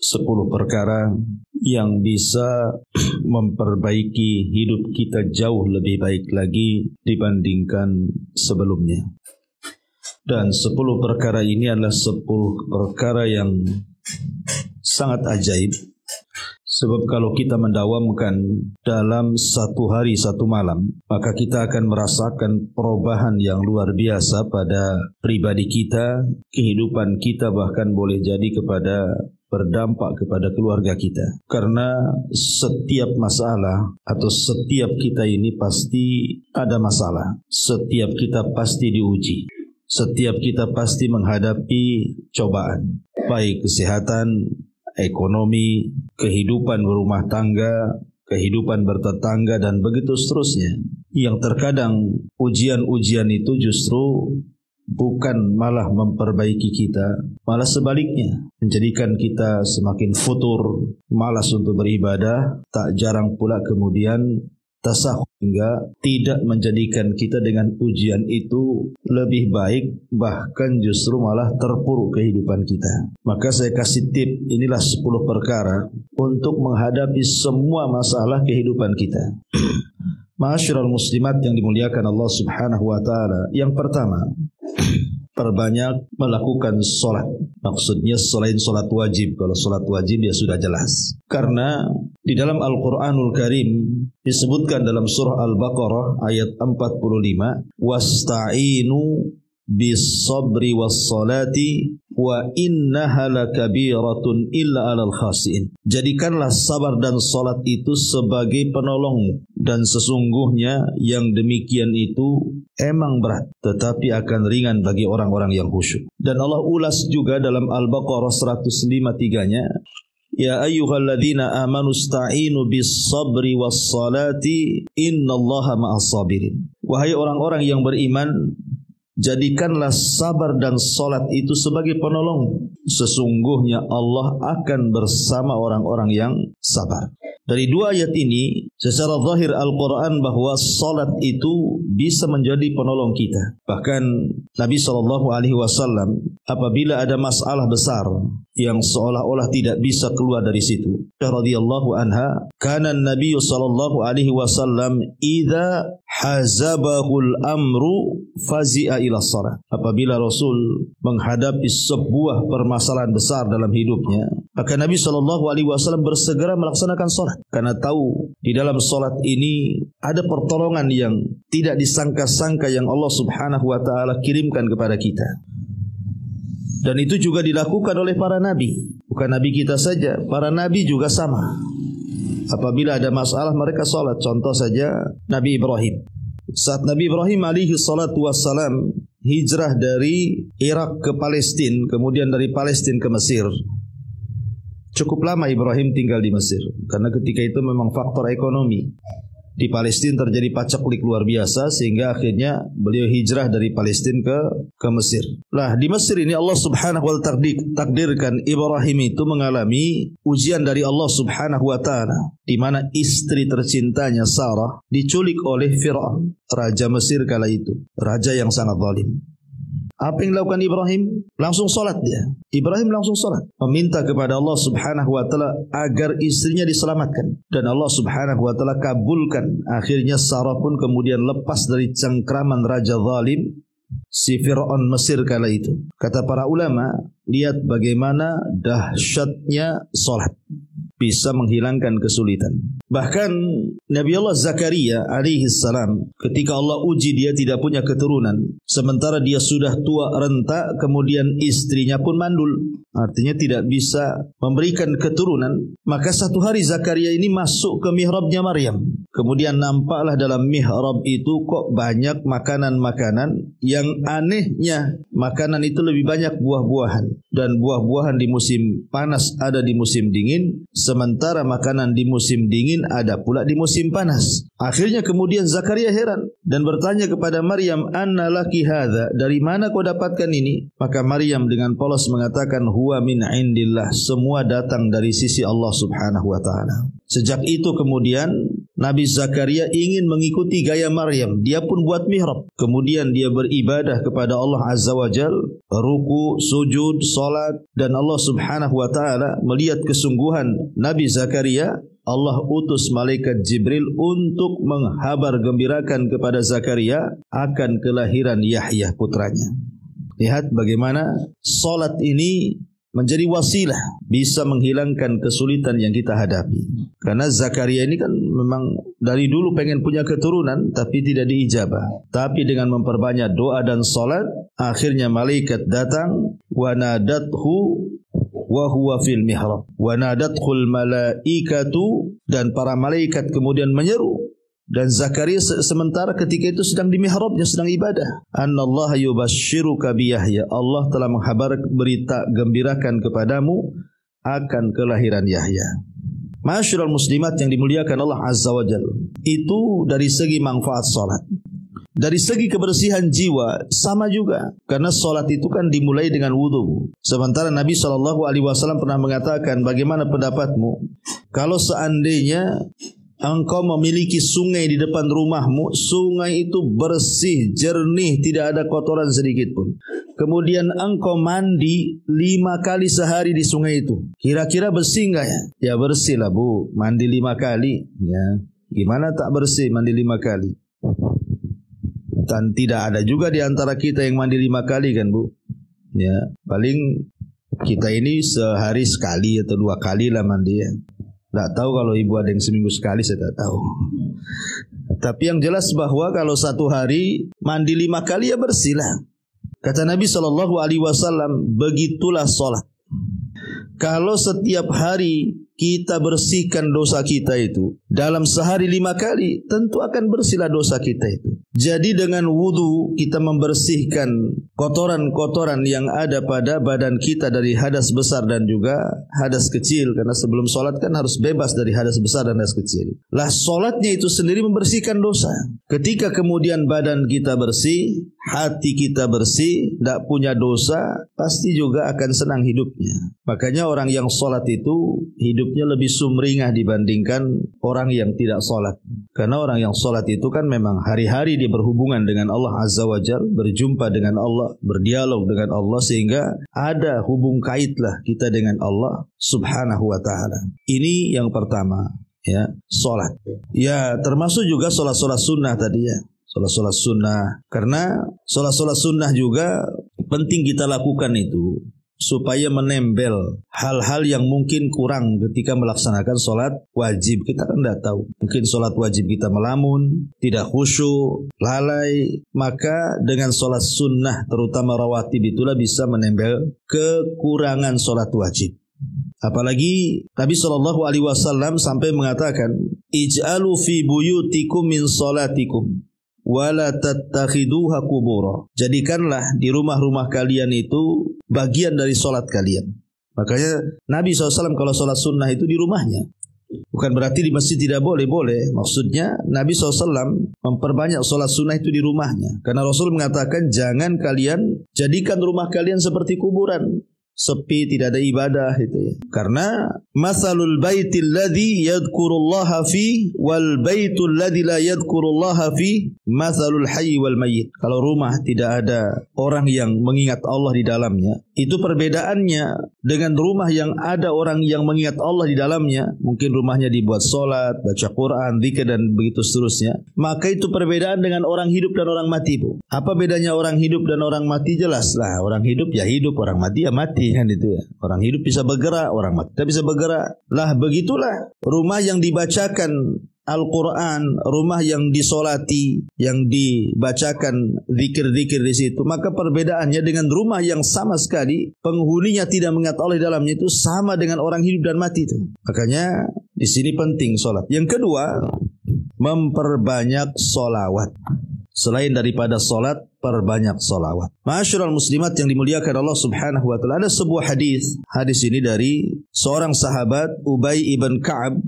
Sepuluh perkara yang bisa memperbaiki hidup kita jauh lebih baik lagi dibandingkan sebelumnya. Dan 10 perkara ini adalah 10 perkara yang sangat ajaib. Sebab kalau kita mendawamkan dalam satu hari satu malam, maka kita akan merasakan perubahan yang luar biasa pada pribadi kita, kehidupan kita, bahkan boleh jadi berdampak kepada keluarga kita. Karena setiap masalah atau setiap kita ini pasti ada masalah. Setiap kita pasti diuji. Setiap kita pasti menghadapi cobaan. Baik kesehatan, ekonomi, kehidupan berumah tangga, kehidupan bertetangga, dan begitu seterusnya. Yang terkadang ujian-ujian itu justru bukan malah memperbaiki kita, malah sebaliknya menjadikan kita semakin futur, malas untuk beribadah, tak jarang pula kemudian tasahuf, hingga tidak menjadikan kita dengan ujian itu lebih baik, bahkan justru malah terpuruk kehidupan kita. Maka saya kasih tip, inilah 10 perkara untuk menghadapi semua masalah kehidupan kita. Ma'asyiral muslimat yang dimuliakan Allah Subhanahu wa taala. Yang pertama, perbanyak melakukan sholat. Maksudnya selain sholat wajib. Kalau sholat wajib ya sudah jelas. Karena di dalam Al-Quranul Karim disebutkan dalam surah Al-Baqarah ayat 45, wasta'inu bis sabri was salati wa innaha lakabiratun illa 'alal khasiin. Jadikanlah sabar dan salat itu sebagai penolong, dan sesungguhnya yang demikian itu emang berat, tetapi akan ringan bagi orang-orang yang khusyuk. Dan Allah ulas juga dalam Al-Baqarah 153-nya, ya ayyuhalladzina amanu sta'inu bis sabri was salati innallaha ma'as sabirin. Wahai orang-orang yang beriman, jadikanlah sabar dan salat itu sebagai penolong. Sesungguhnya Allah akan bersama orang-orang yang sabar. Dari dua ayat ini, secara zahir Al-Quran bahwa salat itu bisa menjadi penolong kita. Bahkan Nabi SAW apabila ada masalah besar yang seolah-olah tidak bisa keluar dari situ, radhiyallahu anha, kana Nabi SAW idza hazabahul amru fazi'a ila shalah. Apabila Rasul menghadapi sebuah permasalahan besar dalam hidupnya, maka Nabi SAW bersegera melaksanakan salat. Karena tahu di dalam salat ini ada pertolongan yang tidak disangka-sangka yang Allah Subhanahu wa taala kirimkan kepada kita. Dan itu juga dilakukan oleh para nabi. Bukan nabi kita saja, para nabi juga sama. Apabila ada masalah mereka salat. Contoh saja Nabi Ibrahim. Saat Nabi Ibrahim alaihi salatu wassalam hijrah dari Irak ke Palestina, kemudian dari Palestina ke Mesir. Cukup lama Ibrahim tinggal di Mesir, karena ketika itu memang faktor ekonomi. Di Palestina terjadi paceklik luar biasa, sehingga akhirnya beliau hijrah dari Palestina ke Mesir. Nah, di Mesir ini Allah Subhanahu wa ta'ala takdirkan Ibrahim itu mengalami ujian dari Allah Subhanahu wa ta'ala, di mana istri tercintanya Sarah diculik oleh Fir'aun, raja Mesir kala itu, raja yang sangat zalim. Apa yang dilakukan Ibrahim? Langsung sholat dia. Ibrahim langsung sholat, meminta kepada Allah Subhanahu wa ta'ala agar istrinya diselamatkan. Dan Allah Subhanahu wa ta'ala kabulkan. Akhirnya Sarah pun kemudian lepas dari cengkraman raja zalim si Fir'aun Mesir kala itu. Kata para ulama, lihat bagaimana dahsyatnya sholat bisa menghilangkan kesulitan. Bahkan Nabi Allah Zakaria alaihi salam, ketika Allah uji dia tidak punya keturunan, sementara dia sudah tua renta, kemudian istrinya pun mandul, artinya tidak bisa memberikan keturunan. Maka satu hari Zakaria ini masuk ke mihrabnya Maryam. Kemudian nampaklah dalam mihrab itu kok banyak makanan-makanan. Yang anehnya, makanan itu lebih banyak buah-buahan. Dan buah-buahan di musim panas ada di musim dingin, sementara makanan di musim dingin ada pula di musim panas. Akhirnya kemudian Zakaria heran dan bertanya kepada Maryam, "Anna laki hadza?" Dari mana kau dapatkan ini? Maka Maryam dengan polos mengatakan, "Huwa min indillah." Semua datang dari sisi Allah Subhanahu wa ta'ala. Sejak itu kemudian Nabi Zakaria ingin mengikuti gaya Maryam. Dia pun buat mihrab. Kemudian dia beribadah kepada Allah Azza wa Jal, ruku, sujud, salat. Dan Allah Subhanahu wa ta'ala melihat kesungguhan Nabi Zakaria. Allah utus malaikat Jibril untuk menghabar gembirakan kepada Zakaria akan kelahiran Yahya putranya. Lihat bagaimana salat ini menjadi wasilah bisa menghilangkan kesulitan yang kita hadapi. Karena Zakaria ini kan memang dari dulu pengen punya keturunan tapi tidak diijabah. Tapi dengan memperbanyak doa dan salat, akhirnya malaikat datang wa nadathu wa huwa fil mihrab. Wa nadathul malaikatu, dan para malaikat kemudian menyeru. Dan Zakaria sementara ketika itu sedang di mihrabnya, sedang ibadah. Annallaha yubashshiruka bi Yahya. Allah telah menghabar berita gembirakan kepadamu akan kelahiran Yahya. Ma'asyiral muslimat yang dimuliakan Allah Azza wa Jalla. Itu dari segi manfaat salat. Dari segi kebersihan jiwa sama juga, karena salat itu kan dimulai dengan wudu. Sementara Nabi SAW pernah mengatakan, bagaimana pendapatmu kalau seandainya engkau memiliki sungai di depan rumahmu, sungai itu bersih, jernih, tidak ada kotoran sedikit pun. Kemudian engkau mandi 5 kali sehari di sungai itu. Kira-kira bersih enggak ya? Ya bersih lah bu, mandi 5 kali. Ya, gimana tak bersih mandi 5 kali? Dan tidak ada juga di antara kita yang mandi 5 kali kan bu? Ya, paling kita ini sehari sekali atau 2 kali lah mandi ya. Tak tahu kalau ibu ada yang seminggu sekali, saya tak tahu. Tapi yang jelas bahwa kalau satu hari mandi 5 kali ya bersihlah. Kata Nabi SAW, begitulah sholat. Kalau setiap hari kita bersihkan dosa kita itu dalam sehari 5 kali, tentu akan bersihlah dosa kita itu. Jadi dengan wudu kita membersihkan kotoran-kotoran yang ada pada badan kita dari hadas besar dan juga hadas kecil. Karena sebelum sholat kan harus bebas dari hadas besar dan hadas kecil. Lah sholatnya itu sendiri membersihkan dosa. Ketika kemudian badan kita bersih, hati kita bersih, tidak punya dosa, pasti juga akan senang hidupnya. Makanya orang yang sholat itu hidupnya lebih sumringah dibandingkan orang yang tidak sholat. Karena orang yang sholat itu kan memang hari-hari dia berhubungan dengan Allah Azza wa Jalla, berjumpa dengan Allah, berdialog dengan Allah, sehingga ada hubung kaitlah kita dengan Allah Subhanahu wa ta'ala. Ini yang pertama, ya, sholat. Ya, termasuk juga sholat-sholat sunnah tadi ya. Sholat-sholat sunnah. Karena sholat-sholat sunnah juga penting kita lakukan itu supaya menempel hal-hal yang mungkin kurang ketika melaksanakan sholat wajib. Kita kan tidak tahu, mungkin sholat wajib kita melamun, tidak khusyuk, lalai. Maka dengan sholat sunnah terutama rawatib itulah bisa menempel kekurangan sholat wajib. Apalagi Nabi SAW sampai mengatakan, ij'alu fi buyutikum min sholatikum wala tattakhiduha qubura. Jadikanlah di rumah-rumah kalian itu bagian dari solat kalian. Makanya Nabi SAW kalau solat sunnah itu di rumahnya. Bukan berarti di masjid tidak boleh, boleh. Maksudnya Nabi SAW memperbanyak solat sunnah itu di rumahnya. Karena Rasul mengatakan jangan kalian jadikan rumah kalian seperti kuburan, sepi, tidak ada ibadah itu ya. Karena masalul baitil ladzi yadhkurullaha fi wal baitul ladzi la yadhkurullaha fi masalul hayy wal mayyit. Kalau rumah tidak ada orang yang mengingat Allah di dalamnya, itu perbedaannya dengan rumah yang ada orang yang mengingat Allah di dalamnya. Mungkin rumahnya dibuat salat, baca Quran, zikir dan begitu seterusnya. Maka itu perbedaan dengan orang hidup dan orang mati, Bu. Apa bedanya orang hidup dan orang mati? Jelas lah, orang hidup ya hidup, orang mati ya mati. Kan itu ya. Orang hidup bisa bergerak, orang mati tidak bisa bergerak. Lah begitulah rumah yang dibacakan Al-Quran, rumah yang disolati, yang dibacakan zikir-zikir di situ. Maka perbedaannya dengan rumah yang sama sekali penghuninya tidak mengingat Allah di dalamnya itu sama dengan orang hidup dan mati itu. Makanya di sini penting solat. Yang kedua, memperbanyak solawat. Selain daripada solat, perbanyak solawat. Ma'asyiral muslimat yang dimuliakan Allah Subhanahu wa ta'ala, ada sebuah hadis. Hadis ini dari seorang sahabat, Ubay ibn Ka'ab,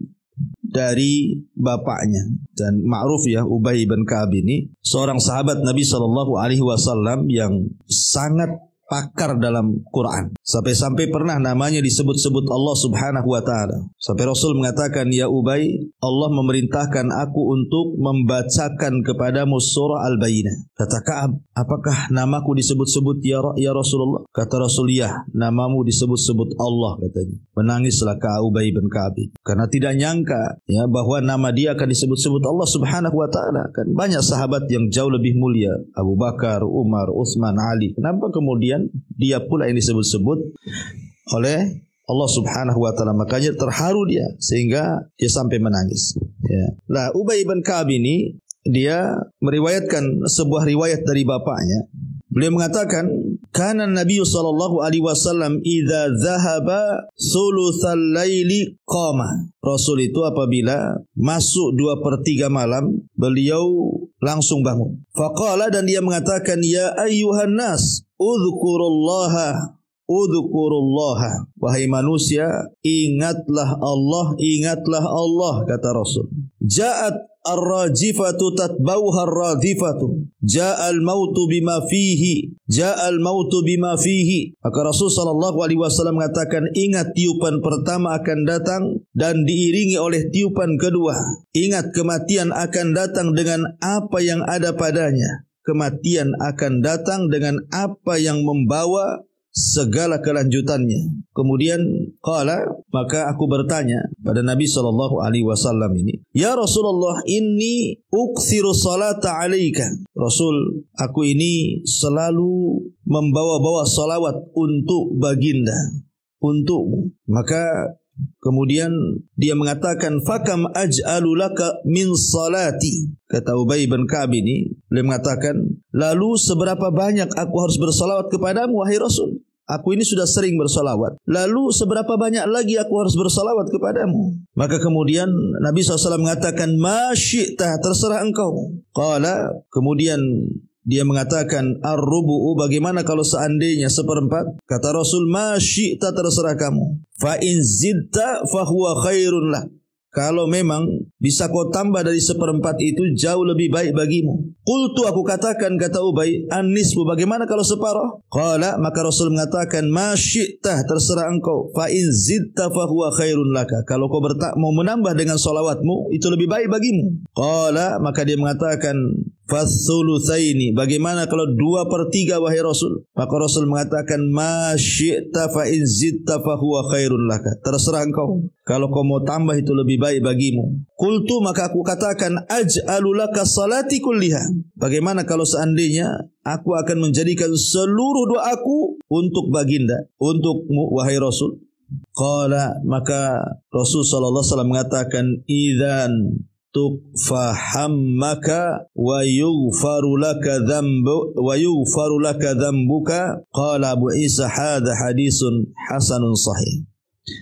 dari bapaknya. Dan ma'ruf ya, Ubay ibn Ka'ab ini seorang sahabat Nabi SAW yang sangat pakar dalam Quran. Sampai-sampai pernah namanya disebut-sebut Allah Subhanahu wa taala. Sampai Rasul mengatakan, "Ya Ubay, Allah memerintahkan aku untuk membacakan kepadamu surah Al-Bayyinah." Kata Ka'ab, "Apakah namaku disebut-sebut ya Rasulullah?" Kata Rasul, "Ya, namamu disebut-sebut Allah," katanya. Menangislah Ka'ab Ubay bin Ka'ab karena tidak nyangka ya bahwa nama dia akan disebut-sebut Allah Subhanahu wa taala. Kan banyak sahabat yang jauh lebih mulia, Abu Bakar, Umar, Utsman, Ali. Kenapa kemudian dia pula yang disebut-sebut oleh Allah Subhanahu wa taala? Makanya terharu dia sehingga dia sampai menangis. Ya. Nah, Ubay bin Ka'ab ini dia meriwayatkan sebuah riwayat dari bapaknya. Beliau mengatakan, "Kana Nabi sallallahu alaihi wasallam idza dhahaba thulutsal laili qama." Rasul itu apabila masuk 2/3 malam, beliau langsung bangun. Faqala, dan dia mengatakan, "Ya ayyuhan nas, udzukurullaha, udzukurullaha." Wahai manusia, ingatlah Allah, kata Rasul. Ja'at ar-rajifatu tatbauha ar-radifatu. Ja'al mautu bima fihi. Maka Rasul sallallahu alaihi wasallam mengatakan, ingat tiupan pertama akan datang dan diiringi oleh tiupan kedua. Ingat kematian akan datang dengan apa yang ada padanya. Kematian akan datang dengan apa yang membawa segala kelanjutannya. Kemudian qala, maka aku bertanya pada Nabi sallallahu alaihi wasallam ini, "Ya Rasulullah, inni uksiru salata alaika." Rasul, aku ini selalu membawa-bawa salawat untuk baginda, untukmu. Maka kemudian dia mengatakan, "Fakam aj'alu laka min salati." Kata Ubay bin Ka'ab ini, beliau mengatakan, "Lalu seberapa banyak aku harus bersalawat kepadamu, wahai Rasul? Aku ini sudah sering bersalawat. Lalu seberapa banyak lagi aku harus bersalawat kepadamu?" Maka kemudian Nabi SAW mengatakan, "Ma syi'ta, terserah engkau." Qala, kemudian dia mengatakan, "Ar-rubu'u, bagaimana kalau seandainya 1/4?" Kata Rasul, "Ma syi'ta, terserah kamu. Fa in zidta fa huwa khairun lak." Kalau memang bisa kau tambah dari 1/4 itu jauh lebih baik bagimu. Qultu, aku katakan, kata Ubay, "An-nisfu, bagaimana kalau separuh?" Qala, maka Rasul mengatakan, "Ma syi'ta, terserah engkau. Fa in zidta fa huwa khairun laka." Kalau kau mau menambah dengan salawatmu, itu lebih baik bagimu. Qala, maka dia mengatakan, "Fathulutsaini, bagaimana kalau 2/3 wahai Rasul?" Maka Rasul mengatakan, "Ma syi'ta fa in zidta fa huwa khairun laka." Terserah engkau. Kalau kau mau tambah itu lebih baik bagimu. Qultu, maka aku katakan, "Aj'alu laka salati kulliha." Bagaimana kalau seandainya aku akan menjadikan seluruh doaku untuk baginda, untukmu wahai Rasul? Qala, maka Rasul sallallahu alaihi wasallam mengatakan, "Idzan tukfahammaka wa yughfaru laka dhanbuka." Qala Abu Isa, "Hadza hadisun hasanun sahih."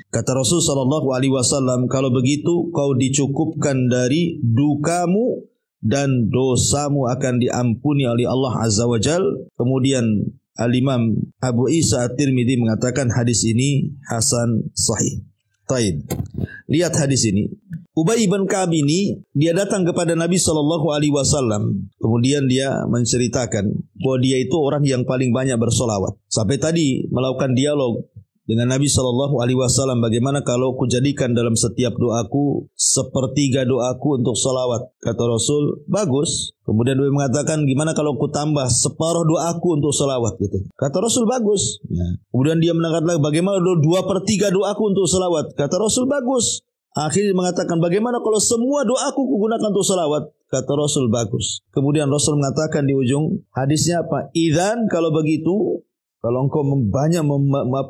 Kata Rasul sallallahu alaihi wasallam, kalau begitu kau dicukupkan dari dukamu dan dosamu akan diampuni oleh Allah Azza wa Jal. Kemudian Al-Imam Abu Isa At-Tirmidzi mengatakan hadis ini hasan sahih. Taib. Lihat hadis ini. Ubay bin Ka'ab ini dia datang kepada Nabi sallallahu alaihi wasallam. Kemudian dia menceritakan bahwa dia itu orang yang paling banyak bersolawat. Sampai tadi melakukan dialog dengan Nabi sallallahu alaihi wasallam, bagaimana kalau ku jadikan dalam setiap doaku 1/3 doaku untuk salawat? Kata Rasul, bagus. Kemudian dia mengatakan, gimana kalau ku tambah separuh doaku untuk salawat? Gitu. Kata Rasul, bagus. Ya. Kemudian dia mengatakan, bagaimana 2/3 doaku untuk salawat? Kata Rasul, bagus. Akhirnya mengatakan, bagaimana kalau semua doaku kugunakan untuk salawat? Kata Rasul, bagus. Kemudian Rasul mengatakan di ujung hadisnya apa? Idzan, kalau begitu, kalau engkau banyak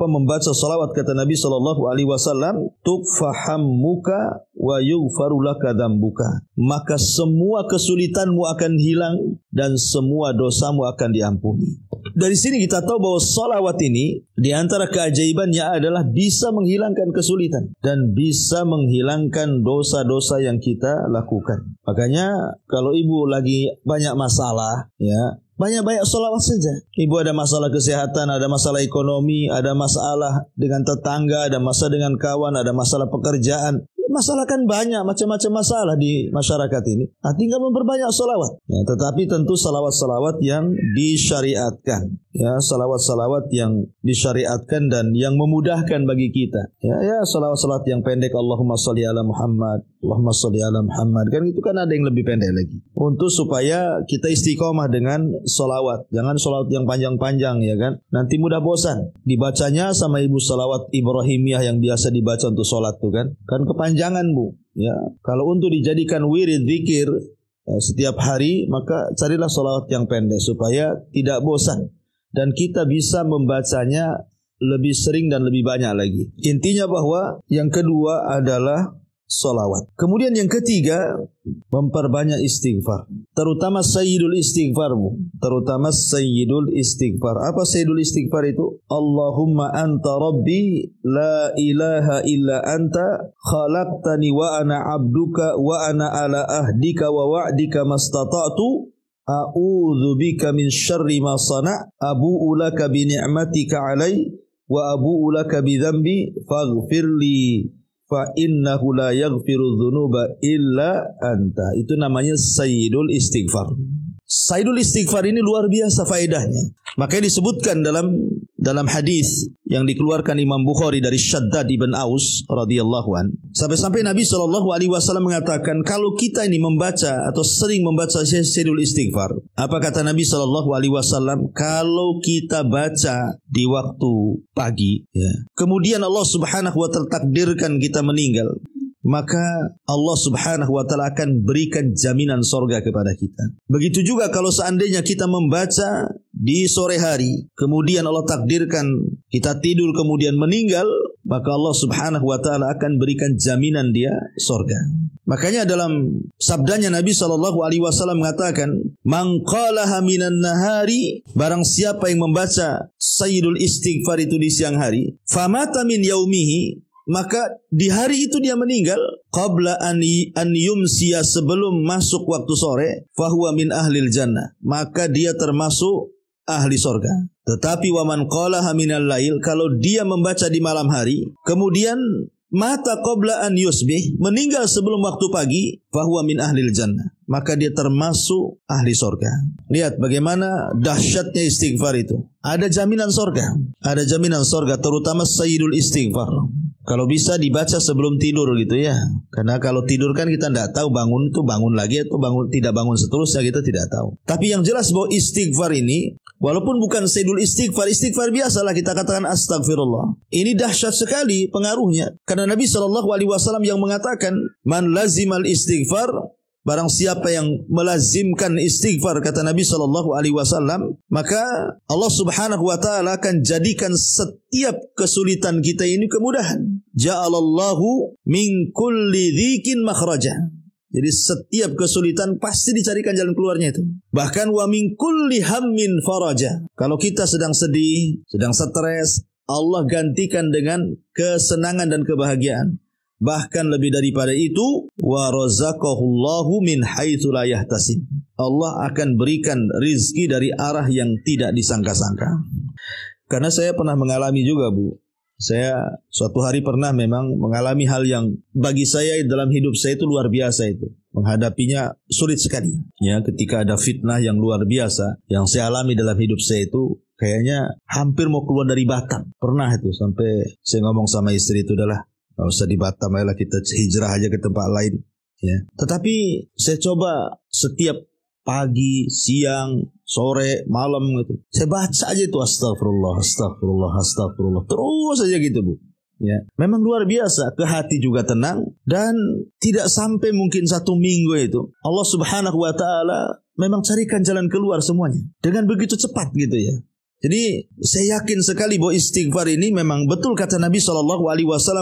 membaca salawat, kata Nabi sallallahu alaihi wasallam, tukfahammuka wa yughfaru laka dzambuka, maka semua kesulitanmu akan hilang dan semua dosamu akan diampuni. Dari sini kita tahu bahwa salawat ini di antara keajaibannya adalah bisa menghilangkan kesulitan dan bisa menghilangkan dosa-dosa yang kita lakukan. Makanya kalau ibu lagi banyak masalah, ya, banyak-banyak salawat saja. Ibu ada masalah kesehatan, ada masalah ekonomi, ada masalah dengan tetangga, ada masalah dengan kawan, ada masalah pekerjaan. Masalah kan banyak, macam-macam masalah di masyarakat ini. Tinggal memperbanyak salawat. Ya, tetapi tentu salawat-salawat yang disyariatkan. Ya, salawat-salawat yang disyariatkan dan yang memudahkan bagi kita. Ya, salawat-salawat yang pendek, Allahumma sholli ala Muhammad, Allahumma sholli ala Muhammad. Kan itu kan ada yang lebih pendek lagi. Untuk supaya kita istiqomah dengan salawat. Jangan salawat yang panjang-panjang ya kan. Nanti mudah bosan. Dibacanya sama ibu salawat Ibrahimiyah yang biasa dibaca untuk salat tuh kan. Kan kepanjangan Bu. Ya, kalau untuk dijadikan wirid zikir setiap hari, maka carilah salawat yang pendek supaya tidak bosan. Dan kita bisa membacanya lebih sering dan lebih banyak lagi. Intinya bahwa yang kedua adalah salawat. Kemudian yang ketiga, memperbanyak istighfar. Terutama sayyidul istighfar. Terutama sayyidul istighfar. Apa sayyidul istighfar itu? Allahumma anta rabbi la ilaha illa anta khalaqtani wa ana abduka wa ana ala ahdika wa wa'dika mastata'tu a'udzu bika min syarri ma sana' abu'u laka bi ni'matika 'alai wa abu'u laka bi dzambi faghfirli fa innahu la yaghfiru dzunuba illa anta. Itu namanya sayyidul istighfar. Sayyidul istighfar ini luar biasa faedahnya. Makanya disebutkan dalam hadis yang dikeluarkan Imam Bukhari dari Shaddad ibn Aus radhiyallahu an. Sampai-sampai Nabi SAW mengatakan kalau kita ini membaca atau sering membaca sayyidul istighfar. Apa kata Nabi SAW? Kalau kita baca di waktu pagi, ya, kemudian Allah Subhanahu wa taala takdirkan kita meninggal, maka Allah Subhanahu wa taala akan berikan jaminan sorga kepada kita. Begitu juga kalau seandainya kita membaca di sore hari, kemudian Allah takdirkan kita tidur kemudian meninggal, maka Allah Subhanahu wa taala akan berikan jaminan dia sorga. Makanya dalam sabdanya Nabi SAW mengatakan, "Man qalaha minan nahari," barang siapa yang membaca sayyidul istighfar itu di siang hari, famata min yaumihi, maka di hari itu dia meninggal, qabla an yumsiya, sebelum masuk waktu sore, fahuwa min ahlil jannah, maka dia termasuk ahli sorga. Tetapi waman qalaha minal lail, kalau dia membaca di malam hari, kemudian mata qabla an yusbih, meninggal sebelum waktu pagi, fahuwa min ahlil jannah, maka dia termasuk ahli sorga. Lihat bagaimana dahsyatnya istighfar itu. Ada jaminan sorga. Ada jaminan sorga, terutama sayyidul istighfar. Kalau bisa dibaca sebelum tidur gitu ya. Karena kalau tidur kan kita tidak tahu bangun itu bangun lagi atau tidak bangun seterusnya, kita tidak tahu. Tapi yang jelas bahwa istighfar ini, walaupun bukan sayyidul istighfar, istighfar biasalah kita katakan astagfirullah. Ini dahsyat sekali pengaruhnya. Karena Nabi SAW yang mengatakan, man lazimal istighfar, barang siapa yang melazimkan istighfar, kata Nabi SAW, maka Allah Subhanahu wa taala akan jadikan setiap kesulitan kita ini kemudahan. Ja'alallahu min kulli dzikin makhraja. Jadi setiap kesulitan pasti dicarikan jalan keluarnya itu. Bahkan wa min kulli hammin faraja. Kalau kita sedang sedih, sedang stres, Allah gantikan dengan kesenangan dan kebahagiaan. Bahkan lebih daripada itu, wa razaqahullahu min haitsu la yahtasib. Allah akan berikan rizki dari arah yang tidak disangka-sangka. Karena saya pernah mengalami juga, Bu. Saya suatu hari pernah memang mengalami hal yang bagi saya dalam hidup saya itu luar biasa itu. Menghadapinya sulit sekali. Ya, ketika ada fitnah yang luar biasa yang saya alami dalam hidup saya itu, kayaknya hampir mau keluar dari Batam. Pernah itu sampai saya ngomong sama istri itu, udahlah, nggak usah di Batam, ayolah kita hijrah aja ke tempat lain. Ya. Tetapi saya coba setiap pagi, siang, sore, malam gitu, saya baca aja itu astagfirullah, astagfirullah, astagfirullah, terus aja gitu, Bu. Ya, memang luar biasa, ke hati juga tenang, dan tidak sampai mungkin 1 minggu itu Allah Subhanahu wa taala memang carikan jalan keluar semuanya dengan begitu cepat gitu ya. Jadi saya yakin sekali bahwa istighfar ini memang betul kata Nabi SAW,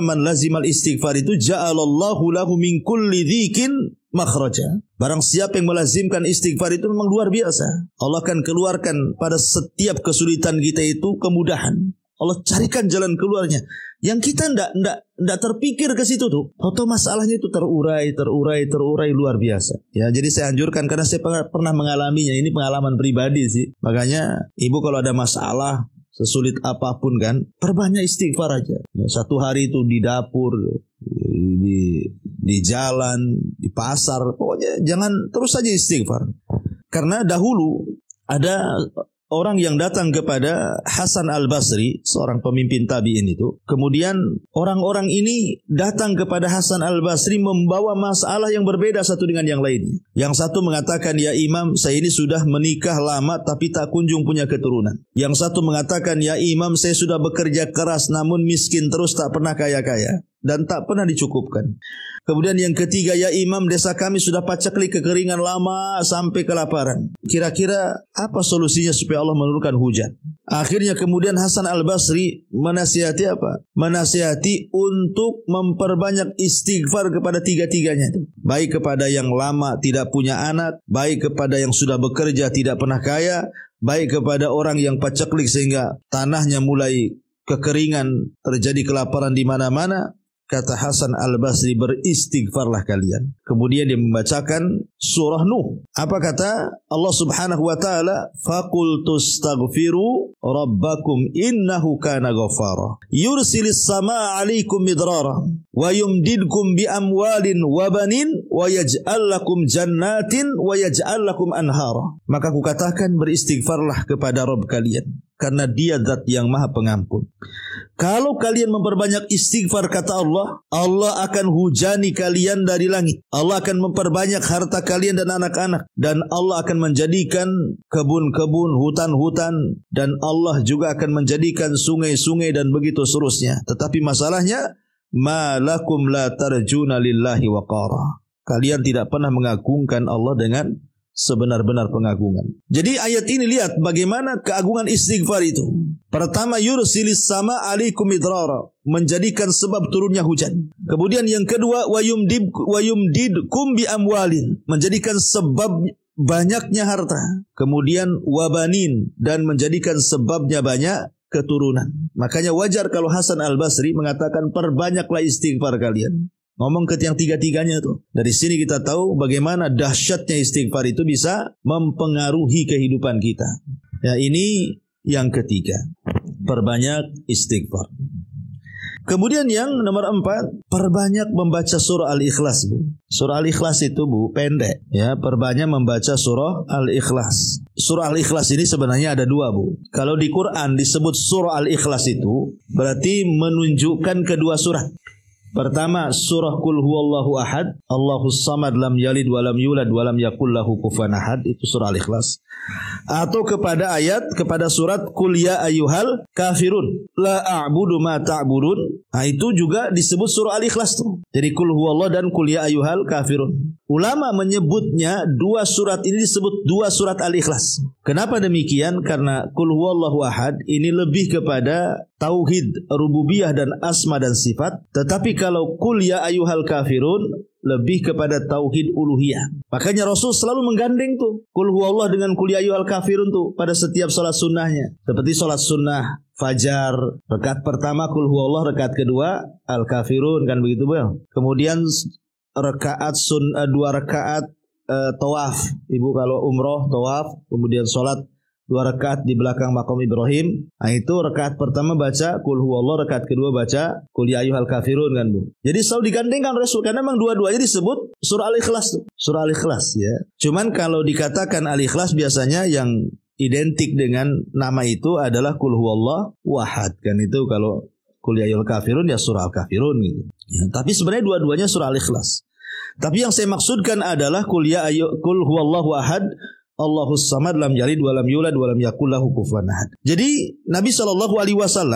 man lazimal istighfar itu ja'alallahu lahu min kulli dzikin makhraja. Barang siapa yang melazimkan istighfar itu memang luar biasa. Allah akan keluarkan pada setiap kesulitan kita itu kemudahan. Allah carikan jalan keluarnya. Yang kita enggak terpikir ke situ tuh. Atau masalahnya itu terurai luar biasa. Ya, jadi saya anjurkan karena saya pernah mengalaminya. Ini pengalaman pribadi sih. Makanya ibu kalau ada masalah sesulit apapun kan, perbanyak istighfar aja. Ya, 1 hari itu di dapur, di jalan, di pasar, pokoknya jangan terus saja istighfar. Karena dahulu ada orang yang datang kepada Hasan al-Basri, seorang pemimpin tabi'in itu. Kemudian orang-orang ini datang kepada Hasan al-Basri membawa masalah yang berbeda satu dengan yang lainnya. Yang satu mengatakan, ya Imam, saya ini sudah menikah lama tapi tak kunjung punya keturunan. Yang satu mengatakan, ya Imam, saya sudah bekerja keras namun miskin terus, tak pernah kaya-kaya dan tak pernah dicukupkan. Kemudian yang ketiga, ya Imam, desa kami sudah paceklik kekeringan lama sampai kelaparan. Kira-kira apa solusinya supaya Allah menurunkan hujan? Akhirnya kemudian Hasan al-Basri menasihati apa? Menasihati untuk memperbanyak istighfar kepada tiga-tiganya itu. Baik kepada yang lama tidak punya anak, baik kepada yang sudah bekerja tidak pernah kaya, baik kepada orang yang paceklik sehingga tanahnya mulai kekeringan, terjadi kelaparan di mana-mana. Kata Hasan al-Basri, beristighfarlah kalian. Kemudian dia membacakan surah Nuh. Apa kata Allah subhanahu wa ta'ala? Faqultustaghfiru rabbakum innahu kana ghaffara. Yursilis sama'a alaikum midrara. Wa yumdidkum bi amwalin wa banin. Wa yaj'al lakum jannatin. Wa yaj'al lakum anhara. Maka aku katakan, beristighfarlah kepada Rabb kalian, karena dia zat yang maha pengampun. Kalau kalian memperbanyak istighfar, kata Allah, Allah akan hujani kalian dari langit. Allah akan memperbanyak harta kalian dan anak-anak. Dan Allah akan menjadikan kebun-kebun, hutan-hutan. Dan Allah juga akan menjadikan sungai-sungai dan begitu seterusnya. Tetapi masalahnya, ma lakum la tarjuna lillahi waqara. Kalian tidak pernah mengagungkan Allah dengan sebenar-benar pengagungan. Jadi ayat ini lihat bagaimana keagungan istighfar itu. Pertama, yursilis sama alaikum midrara, menjadikan sebab turunnya hujan. Kemudian yang kedua, wa yumdidkum bi amwalin, menjadikan sebab banyaknya harta. Kemudian wabanin, dan menjadikan sebabnya banyak keturunan. Makanya wajar kalau Hasan al-Basri mengatakan, perbanyaklah istighfar kalian. Ngomong ke yang tiga-tiganya tuh. Dari sini kita tahu bagaimana dahsyatnya istighfar itu bisa mempengaruhi kehidupan kita. Ya, ini yang ketiga. Perbanyak istighfar. Kemudian yang nomor 4, perbanyak membaca surah Al-Ikhlas, Bu. Surah Al-Ikhlas itu, Bu, pendek. Ya, perbanyak membaca surah Al-Ikhlas. Surah Al-Ikhlas ini sebenarnya ada 2, Bu. Kalau di Quran disebut surah Al-Ikhlas itu, berarti menunjukkan kedua surat. Pertama, surah Qul huwallahu ahad, Allahus samad, lam yalid walam yulad walam yakul lahu kufuwan ahad, itu surah Al-Ikhlas. Atau kepada surat Qul ya ayyuhal kafirun, la a'budu ma ta'budun. Nah, itu juga disebut surah Al-Ikhlas tuh. Jadi Qul huwallahu dan Qul ya ayyuhal kafirun. Ulama menyebutnya 2 surat ini disebut 2 surat Al-Ikhlas. Kenapa demikian? Karena Qul huwallahu ahad ini lebih kepada tauhid rububiyah dan asma dan sifat. Tetapi kalau Qul ya ayyuhal kafirun lebih kepada tauhid uluhiyah. Makanya Rasul selalu menggandeng tuh Qul huwallahu dengan Qul ya ayyuhal kafirun tuh pada setiap salat sunnahnya. Seperti salat sunnah fajar, rakaat pertama Qul huwallahu, rakaat kedua al-kafirun, kan begitu, Bang. Kemudian rakaat 2 rakaat tawaf. Ibu kalau umroh tawaf, kemudian salat 2 rakaat di belakang makam Ibrahim. Nah, itu rakaat pertama baca Qul huwallahu, rakaat kedua baca Qul ya ayyuhal kafirun, kan, Bu. Jadi selalu digandengkan Rasul karena memang dua-duanya disebut surah Al-Ikhlas tuh. Surah Al-Ikhlas, ya. Cuman kalau dikatakan Al-Ikhlas biasanya yang identik dengan nama itu adalah Qul huwallahu ahad, kan. Itu kalau Qul ya ayyuhal kafirun ya surah Al-Kafirun gitu. Ya, tapi sebenarnya dua-duanya surah Al-Ikhlas. Tapi yang saya maksudkan adalah Qul huwallahu ahad, Allahus samad, lam yalid walam yulad walam yakul lahu kufuwan ahad. Jadi Nabi SAW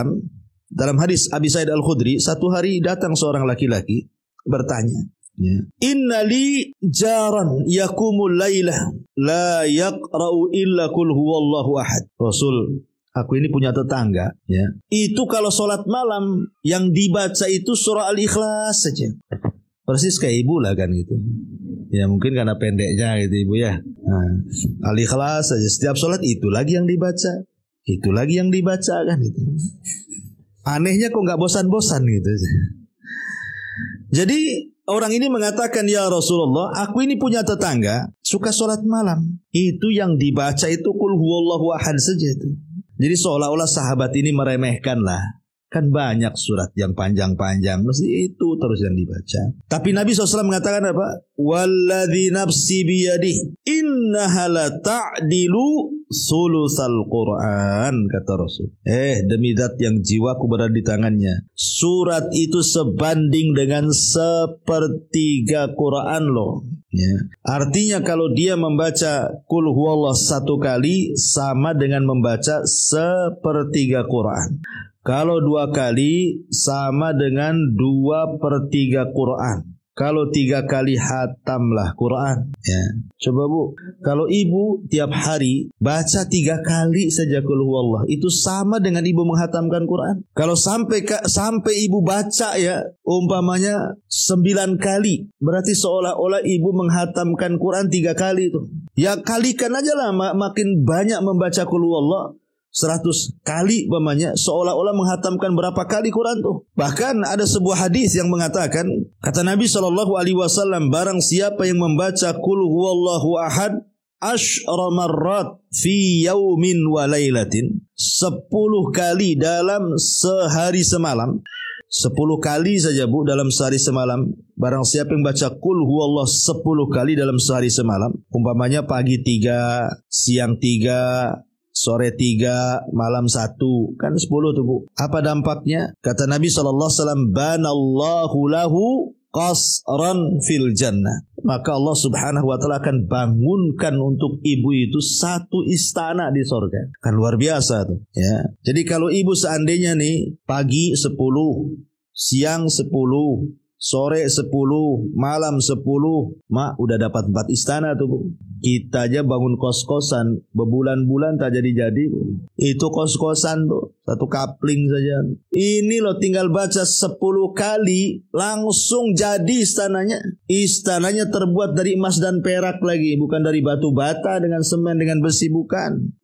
dalam hadis Abi Sa'id Al-Khudri, satu hari datang seorang laki-laki bertanya, ya, innali jaran yakumul lailah la yaqra'u illa qul huwallahu ahad. Rasul, aku ini punya tetangga, ya, itu kalau sholat malam yang dibaca itu surah Al-Ikhlas saja. Persis kayak ibu lah, kan, gitu. Ya mungkin karena pendeknya gitu, Ibu, ya. Nah, Al-Ikhlas saja setiap sholat itu lagi yang dibaca, itu lagi yang dibaca, kan, gitu. Anehnya kok nggak bosan-bosan gitu. Jadi orang ini mengatakan, ya Rasulullah, aku ini punya tetangga suka sholat malam, itu yang dibaca itu Qul huwallahu ahad saja itu. Jadi seolah-olah sahabat ini meremehkan lah. Kan banyak surat yang panjang-panjang, mesti itu terus yang dibaca. Tapi Nabi SAW mengatakan apa? Walladzi nafsi biyadihi innaha la ta'dilu sulusal Quran, kata Rasul. Demi zat yang jiwaku berada di tangannya, surat itu sebanding dengan sepertiga Quran loh. Ya. Artinya kalau dia membaca Qul huwallah 1 kali sama dengan membaca sepertiga Quran. Kalau 2 kali sama dengan 2/3 Quran. Kalau 3 kali hatamlah Quran. Ya. Coba Bu, kalau ibu tiap hari baca 3 kali saja Qul huwallah, itu sama dengan ibu menghatamkan Quran. Kalau sampai ibu baca ya, umpamanya 9 kali, berarti seolah-olah ibu menghatamkan Quran 3 kali itu. Ya kalikan aja lah, makin banyak membaca Qul huwallah 100 kali umpamanya, seolah-olah menghatamkan berapa kali Quran tuh. Bahkan ada sebuah hadis yang mengatakan, kata Nabi SAW, barang siapa yang membaca Qul huwallahu ahad 10 marrat fi yaumin wa lailatin, 10 kali dalam sehari semalam. 10 kali saja Bu dalam sehari semalam. Barang siapa yang baca Qul huwallah 10 kali dalam sehari semalam, umpamanya pagi 3, siang 3, sore 3, malam 1, kan 10 tuh Bu. Apa dampaknya? Kata Nabi SAW, banallahu lahu qasran fil jannah. Maka Allah Subhanahu wa ta'ala akan bangunkan untuk ibu itu 1 istana di surga. Kan luar biasa tuh ya. Jadi kalau ibu seandainya nih pagi 10, siang 10, sore 10, malam 10, mak udah dapat 4 istana tuh Bu. Kita aja bangun kos-kosan berbulan-bulan tak jadi-jadi. Itu kos-kosan tuh 1 kapling saja. Ini loh tinggal baca 10 kali langsung jadi istananya. Istananya terbuat dari emas dan perak lagi, bukan dari batu bata dengan semen dengan besi, bukan.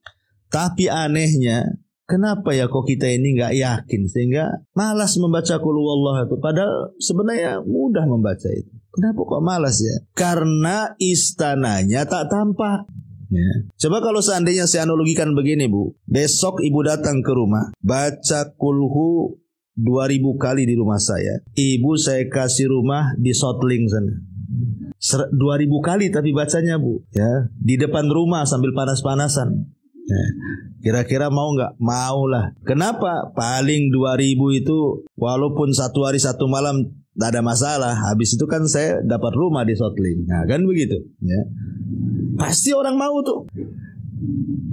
Tapi anehnya, kenapa ya kok kita ini nggak yakin sehingga malas membaca Qul huwallah itu, padahal sebenarnya mudah membaca itu. Kenapa kok malas ya? Karena istananya tak tampak. Ya. Coba kalau seandainya saya analogikan begini Bu, besok ibu datang ke rumah, baca kulhu 2000 kali di rumah saya. Ibu saya kasih rumah di Sotling sana. 2000 kali tapi bacanya Bu, ya, di depan rumah sambil panas-panasan. Ya. Kira-kira mau nggak? Mau lah. Kenapa? Paling 2000 itu walaupun 1 hari 1 malam tak ada masalah. Habis itu kan saya dapat rumah di Sotling. Nah kan begitu ya. Pasti orang mau tuh.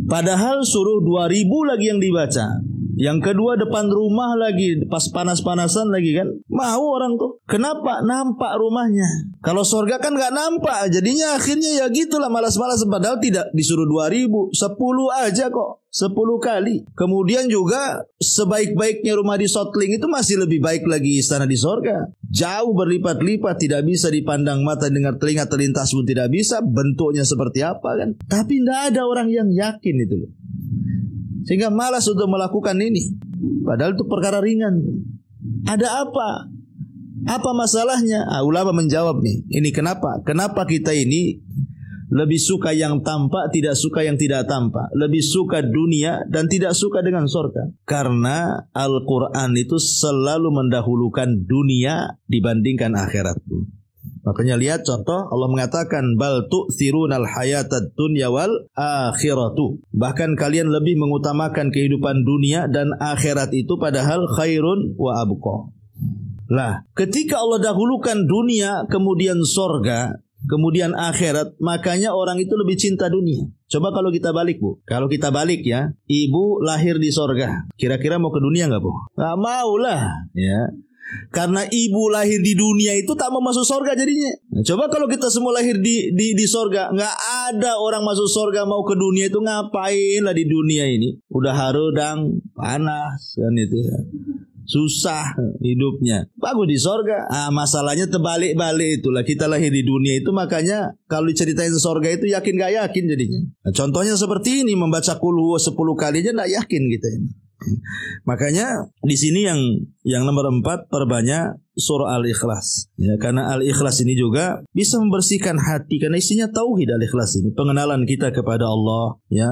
Padahal suruh 2000 lagi yang dibaca. Yang kedua depan rumah lagi, pas panas-panasan lagi kan. Mau orang tuh. Kenapa? Nampak rumahnya. Kalau surga kan gak nampak. Jadinya akhirnya ya gitulah, malas-malas. Padahal tidak disuruh 2000, 10 aja kok. 10 kali. Kemudian juga sebaik-baiknya rumah di Sotling itu masih lebih baik lagi istana di surga. Jauh berlipat-lipat, tidak bisa dipandang mata, dengar telinga, terlintas pun tidak bisa. Bentuknya seperti apa kan. Tapi tidak ada orang yang yakin itu loh. Sehingga malas untuk melakukan ini. Padahal itu perkara ringan. Ada apa? Apa masalahnya? Ulama menjawab nih. Ini kenapa? Kenapa kita ini lebih suka yang tampak, tidak suka yang tidak tampak. Lebih suka dunia dan tidak suka dengan surga. Karena Al-Quran itu selalu mendahulukan dunia dibandingkan akhirat. Makanya lihat contoh, Allah mengatakan bal tu'thirunal hayatad dunya wal akhiratu. Bahkan kalian lebih mengutamakan kehidupan dunia dan akhirat itu, padahal khairun wa abqa. Lah, ketika Allah dahulukan dunia, kemudian surga, kemudian akhirat, makanya orang itu lebih cinta dunia. Coba kalau kita balik Bu, kalau kita balik ya, ibu lahir di surga, kira-kira mau ke dunia nggak Bu? Nggak mau lah, ya. Karena ibu lahir di dunia itu tak mau masuk surga jadinya. Nah, coba kalau kita semua lahir di surga, nggak ada orang masuk surga mau ke dunia itu, ngapain lah di dunia ini? Udah harudang, panas kan itu ya. Susah hidupnya. Bagus di surga. Masalahnya terbalik-balik itulah. Kita lahir di dunia itu, makanya kalau diceritain surga itu yakin gak yakin jadinya. Nah, contohnya seperti ini, membaca kulhu 10 kali aja gak yakin kita ini. Makanya di sini yang nomor 4, perbanyak surah Al-Ikhlas. Ya, karena Al-Ikhlas ini juga bisa membersihkan hati, karena isinya tauhid. Al-Ikhlas ini pengenalan kita kepada Allah, ya,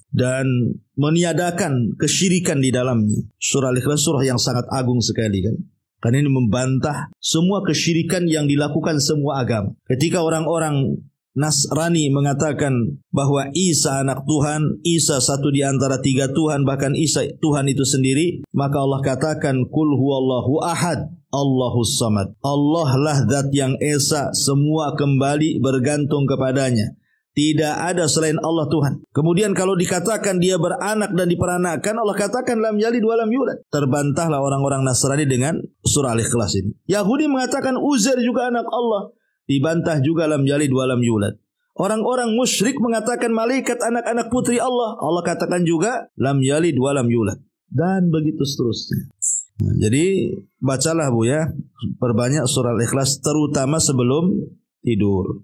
dan meniadakan kesyirikan di dalamnya. Surah Al-Ikhlas surah yang sangat agung sekali kan. Karena ini membantah semua kesyirikan yang dilakukan semua agama. Ketika orang-orang Nasrani mengatakan bahwa Isa anak Tuhan, Isa satu di antara 3 Tuhan, bahkan Isa Tuhan itu sendiri, maka Allah katakan kul huwallahu ahad, Allahus samad. Allah lah zat yang esa, semua kembali bergantung kepadanya. Tidak ada selain Allah Tuhan. Kemudian kalau dikatakan dia beranak dan diperanakan, Allah katakan lam yalid wa lam yulad. Terbantahlah orang-orang Nasrani dengan surah Al-Ikhlas ini. Yahudi mengatakan Uzair juga anak Allah. Dibantah juga lam yalid wa lam yulad. Orang-orang musyrik mengatakan malaikat anak-anak putri Allah. Allah katakan juga lam yalid wa lam yulad. Dan begitu seterusnya. Jadi bacalah Bu ya, perbanyak surah Al-Ikhlas terutama sebelum tidur.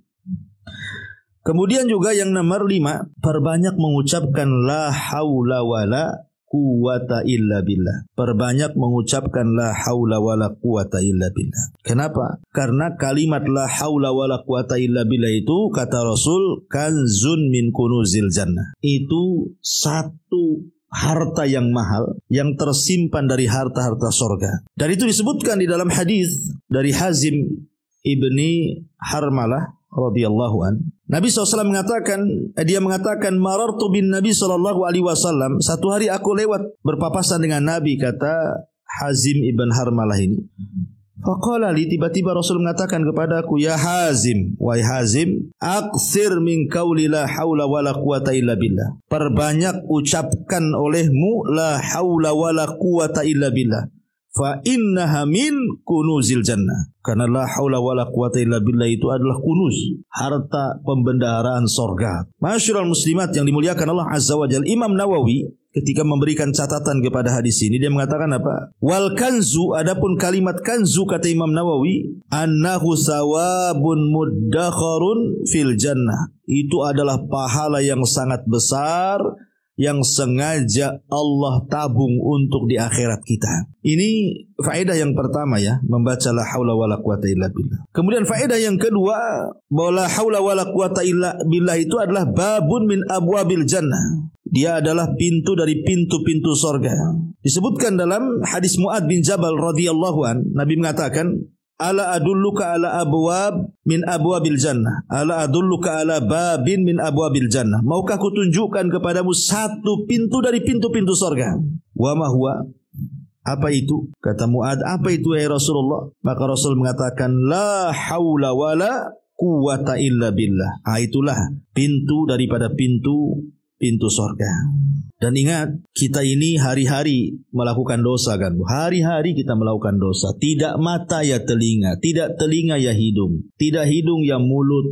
Kemudian juga yang nomor 5, perbanyak mengucapkan la haula wala quwata illa billah. Perbanyak mengucapkan la haula wala quwata illa billah. Kenapa? Karena kalimat la haula wala quwata illa billah itu kata Rasul kanzun min kunuzil jannah. Itu satu harta yang mahal yang tersimpan dari harta-harta sorga. Dan itu disebutkan di dalam hadis dari Hazim ibni Harmalah radhiyallahu an. Nabi SAW mengatakan, dia mengatakan marartu bin Nabi sallallahu alaihi wasallam, satu hari aku lewat berpapasan dengan Nabi, kata Hazim ibn Harmalah ini. Faqala li, tiba-tiba Rasul mengatakan kepadaku, ya Hazim, wahai Hazim, aktsir min qauli la haula wala quwata illa billah. Perbanyak ucapkan olehmu la haula wala quwata illa billah. Fa innaha min kunuzil jannah. Karena la haula wala quwata illa billah itu adalah kunuz, harta pembendaharaan sorga. Masyarul muslimat yang dimuliakan Allah Azza wa Jalla, Imam Nawawi ketika memberikan catatan kepada hadis ini, dia mengatakan apa? Wal kanzu, adapun kalimat kanzu kata Imam Nawawi, annahu sawabun muddakharun fil jannah. Itu adalah pahala yang sangat besar yang sengaja Allah tabung untuk di akhirat kita. Ini faedah yang pertama ya, membaca la haula wala quwata illa billah. Kemudian faedah yang kedua, bahwa la haula wala quwata illa billah itu adalah babun min abwabil jannah. Dia adalah pintu dari pintu-pintu sorga. Disebutkan dalam hadis Mu'ad bin Jabal radhiyallahu an, Nabi mengatakan, ala adulluka ala abwab min abwabil jannah. Ala adulluka ala babin min abwabil jannah. Maukah kutunjukkan kepadamu satu pintu dari pintu-pintu sorga? Wa ma huwa? Apa itu? Kata Mu'ad, apa itu ya Rasulullah? Maka Rasul mengatakan, la haula wala quwata illa billah. Itulah pintu daripada pintu sorga. Dan ingat, kita ini hari-hari melakukan dosa kan. Hari-hari kita melakukan dosa. Tidak mata ya telinga, tidak telinga ya hidung, tidak hidung ya mulut,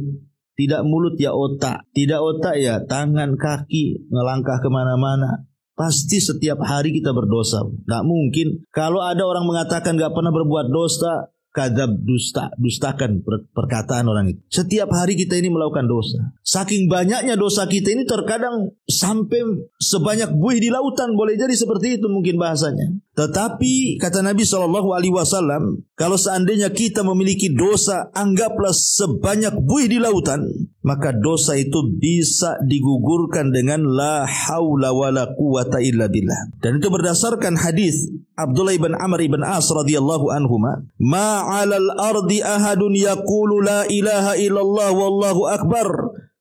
tidak mulut ya otak, tidak otak ya tangan, kaki, ngelangkah kemana-mana. Pasti setiap hari kita berdosa. Tidak mungkin. Kalau ada orang mengatakan gak pernah berbuat dosa, kadzab, dustakan perkataan orang itu. Setiap hari kita ini melakukan dosa. Saking banyaknya dosa kita ini terkadang sampai sebanyak buih di lautan. Boleh jadi seperti itu mungkin bahasanya. Tetapi kata Nabi SAW, kalau seandainya kita memiliki dosa, anggaplah sebanyak buih di lautan, maka dosa itu bisa digugurkan dengan la haula wala quwata illa billah. Dan itu berdasarkan hadis Abdullah ibn Amr ibn As radhiyallahu anhuma, ma 'alal ardi ahadun yaqulu la ilaha illallah wallahu akbar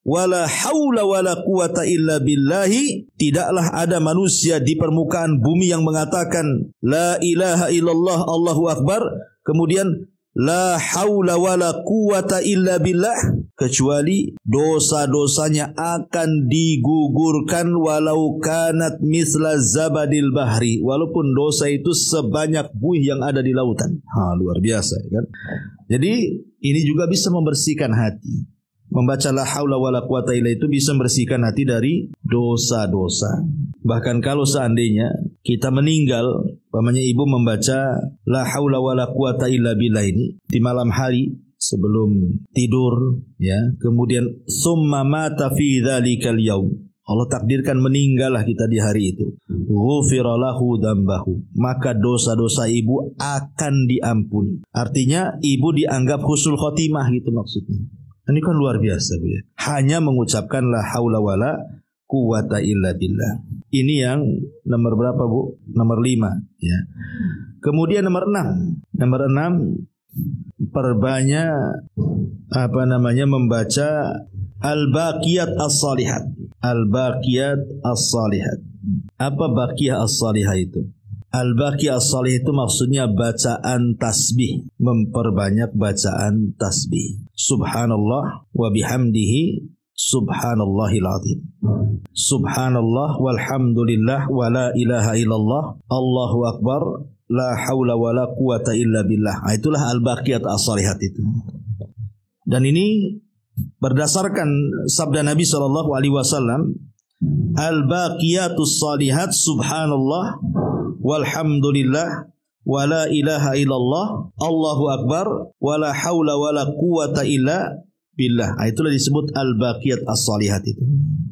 wala haula wala quwata illa billahi. Tidaklah ada manusia di permukaan bumi yang mengatakan la ilaha illallah Allahu akbar, kemudian la haula wala quwata illa billah, kecuali dosa-dosanya akan digugurkan walau kanat misla zabadil bahri, walaupun dosa itu sebanyak buih yang ada di lautan. Luar biasa kan. Jadi ini juga bisa membersihkan hati. Membaca la haula wala quwata illa itu bisa membersihkan hati dari dosa-dosa. Bahkan kalau seandainya kita meninggal, pamannya ibu membaca la haula wala quwata illa billah ini di malam hari sebelum tidur ya, kemudian summa mata fi dzalikal yaum, Allah takdirkan meninggallah kita di hari itu, ghufira lahu dzambahu, maka dosa-dosa ibu akan diampuni. Artinya ibu dianggap husnul khotimah gitu maksudnya. Ini kan luar biasa Bu ya. Hanya mengucapkan la haula wala quwata illa billah. Ini yang nomor berapa Bu? Nomor 5 ya. Kemudian nomor 6. Nomor 6, perbanyak membaca Al-Baqiyat As-Salihat. Al-Baqiyat As-Salihat. Apa Baqiyah As-Salihah itu? Al-Baqiyah As-Salihah itu maksudnya bacaan tasbih, memperbanyak bacaan tasbih. Subhanallah wa bihamdihi subhanallahil azim. Subhanallah walhamdulillah wa la ilaha illallah Allahu akbar la haula wa la quwata illa billah. Itulah Al-Baqiyat As-Salihat itu. Dan ini berdasarkan sabda Nabi SAW, Al-Baqiyatus Salihat subhanallah walhamdulillah wa la ilaha illallah Allahu akbar wa la haula wa la quwata illa billah. Itulah disebut Al-Baqiyat As-Salihat itu.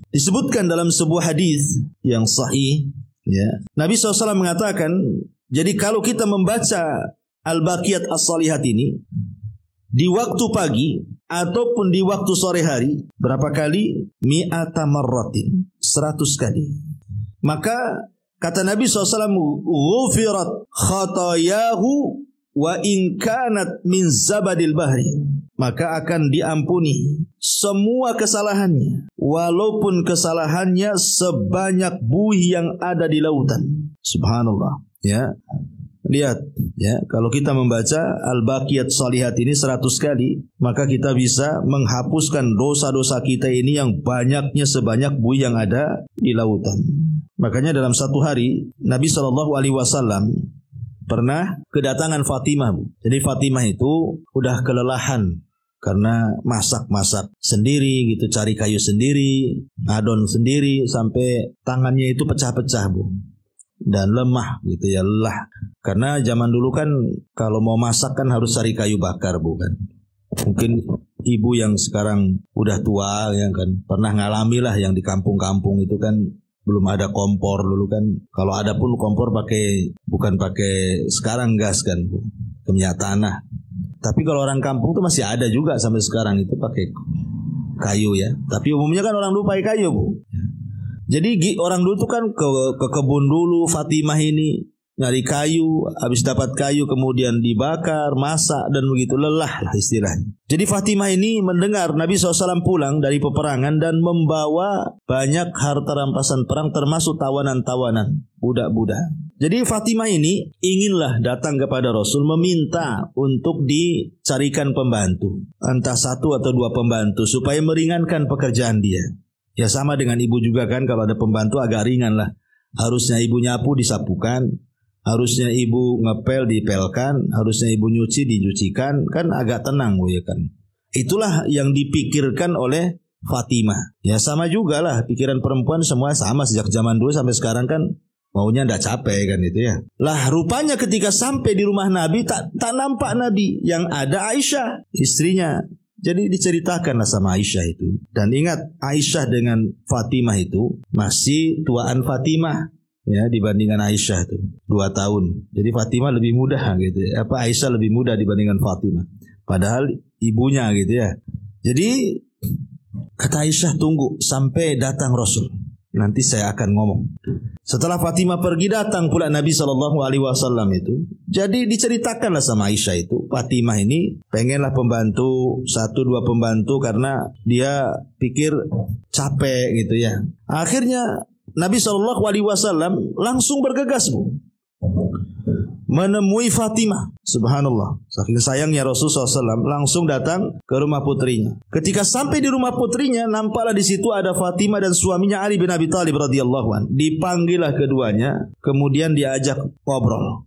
Disebutkan dalam sebuah hadis yang sahih, ya. Nabi SAW mengatakan, jadi kalau kita membaca Al-Baqiyat As-Salihat ini di waktu pagi ataupun di waktu sore hari, berapa kali? Mi'ata marratin, 100 kali. Maka kata Nabi SAW, ghufirat khatayahu wa in kanat min zabadil bahri. Maka akan diampuni semua kesalahannya, walaupun kesalahannya sebanyak buih yang ada di lautan. Subhanallah, ya. Lihat, ya, kalau kita membaca Al-Baqiyat Salihat ini 100 kali, maka kita bisa menghapuskan dosa-dosa kita ini yang banyaknya sebanyak buih yang ada di lautan. Makanya dalam satu hari Nabi SAW pernah kedatangan Fatimah. Jadi Fatimah itu udah kelelahan karena masak-masak sendiri gitu, cari kayu sendiri, adon sendiri, sampai tangannya itu pecah-pecah, Bu. Dan lemah gitu ya, lelah. Karena zaman dulu kan kalau mau masak kan harus cari kayu bakar, bukan? Mungkin ibu yang sekarang udah tua ya kan pernah ngalami lah yang di kampung-kampung itu kan belum ada kompor dulu kan. Kalau ada pun kompor bukan pakai sekarang gas kan, Bu, ke minyak tanah. Tapi kalau orang kampung tuh masih ada juga sampai sekarang itu pakai kayu ya. Tapi umumnya kan orang dulu pakai kayu, Bu. Jadi orang dulu tuh kan ke kebun dulu, Fatimah ini nyari kayu, habis dapat kayu kemudian dibakar, masak, dan begitu, lelah lah istilahnya. Jadi Fatimah ini mendengar Nabi SAW pulang dari peperangan dan membawa banyak harta rampasan perang termasuk tawanan-tawanan, budak-budak. Jadi Fatimah ini inginlah datang kepada Rasul meminta untuk dicarikan pembantu, entah 1 atau 2 pembantu supaya meringankan pekerjaan dia. Ya sama dengan ibu juga kan, kalau ada pembantu agak ringan lah. Harusnya ibu nyapu disapukan, harusnya ibu ngepel dipelkan, harusnya ibu nyuci dinyucikan, kan agak tenang, Bu, ya kan. Itulah yang dipikirkan oleh Fatimah. Ya sama juga lah, pikiran perempuan semua sama sejak zaman dulu sampai sekarang kan maunya ndak capek kan itu ya. Lah rupanya ketika sampai di rumah Nabi tak nampak Nabi, yang ada Aisyah istrinya. Jadi diceritakanlah sama Aisyah itu. Dan ingat, Aisyah dengan Fatimah itu masih tuaan Fatimah ya dibandingkan Aisyah itu 2 tahun. Jadi Fatimah lebih muda gitu ya. Aisyah lebih muda dibandingkan Fatimah. Padahal ibunya gitu ya. Jadi kata Aisyah, tunggu sampai datang Rasul, nanti saya akan ngomong. Setelah Fatimah pergi, datang pula Nabi SAW itu. Jadi diceritakanlah sama Aisyah itu, Fatimah ini pengenlah pembantu, 1-2 pembantu karena dia pikir capek gitu ya. Akhirnya Nabi SAW langsung bergegas, Bu, menemui Fatimah. Subhanallah, saking sayangnya Rasulullah SAW langsung datang ke rumah putrinya. Ketika sampai di rumah putrinya, nampaklah di situ ada Fatimah dan suaminya Ali bin Abi Thalib radhiyallahu anhu. Dipanggillah keduanya, kemudian diajak ngobrol.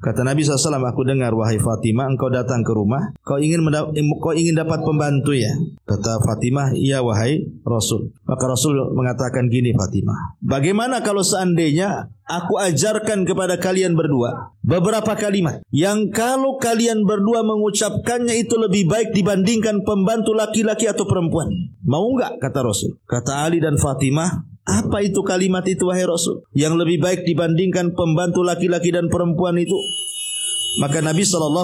Kata Nabi SAW, aku dengar wahai Fatimah, engkau datang ke rumah, kau ingin dapat pembantu ya? Kata Fatimah, iya wahai Rasul. Maka Rasul mengatakan gini, Fatimah, bagaimana kalau seandainya aku ajarkan kepada kalian berdua beberapa kalimat yang kalau kalian berdua mengucapkannya itu lebih baik dibandingkan pembantu laki-laki atau perempuan? Mau enggak? Kata Rasul. Kata Ali dan Fatimah, apa itu kalimat itu wahai Rasul, yang lebih baik dibandingkan pembantu laki-laki dan perempuan itu? Maka Nabi SAW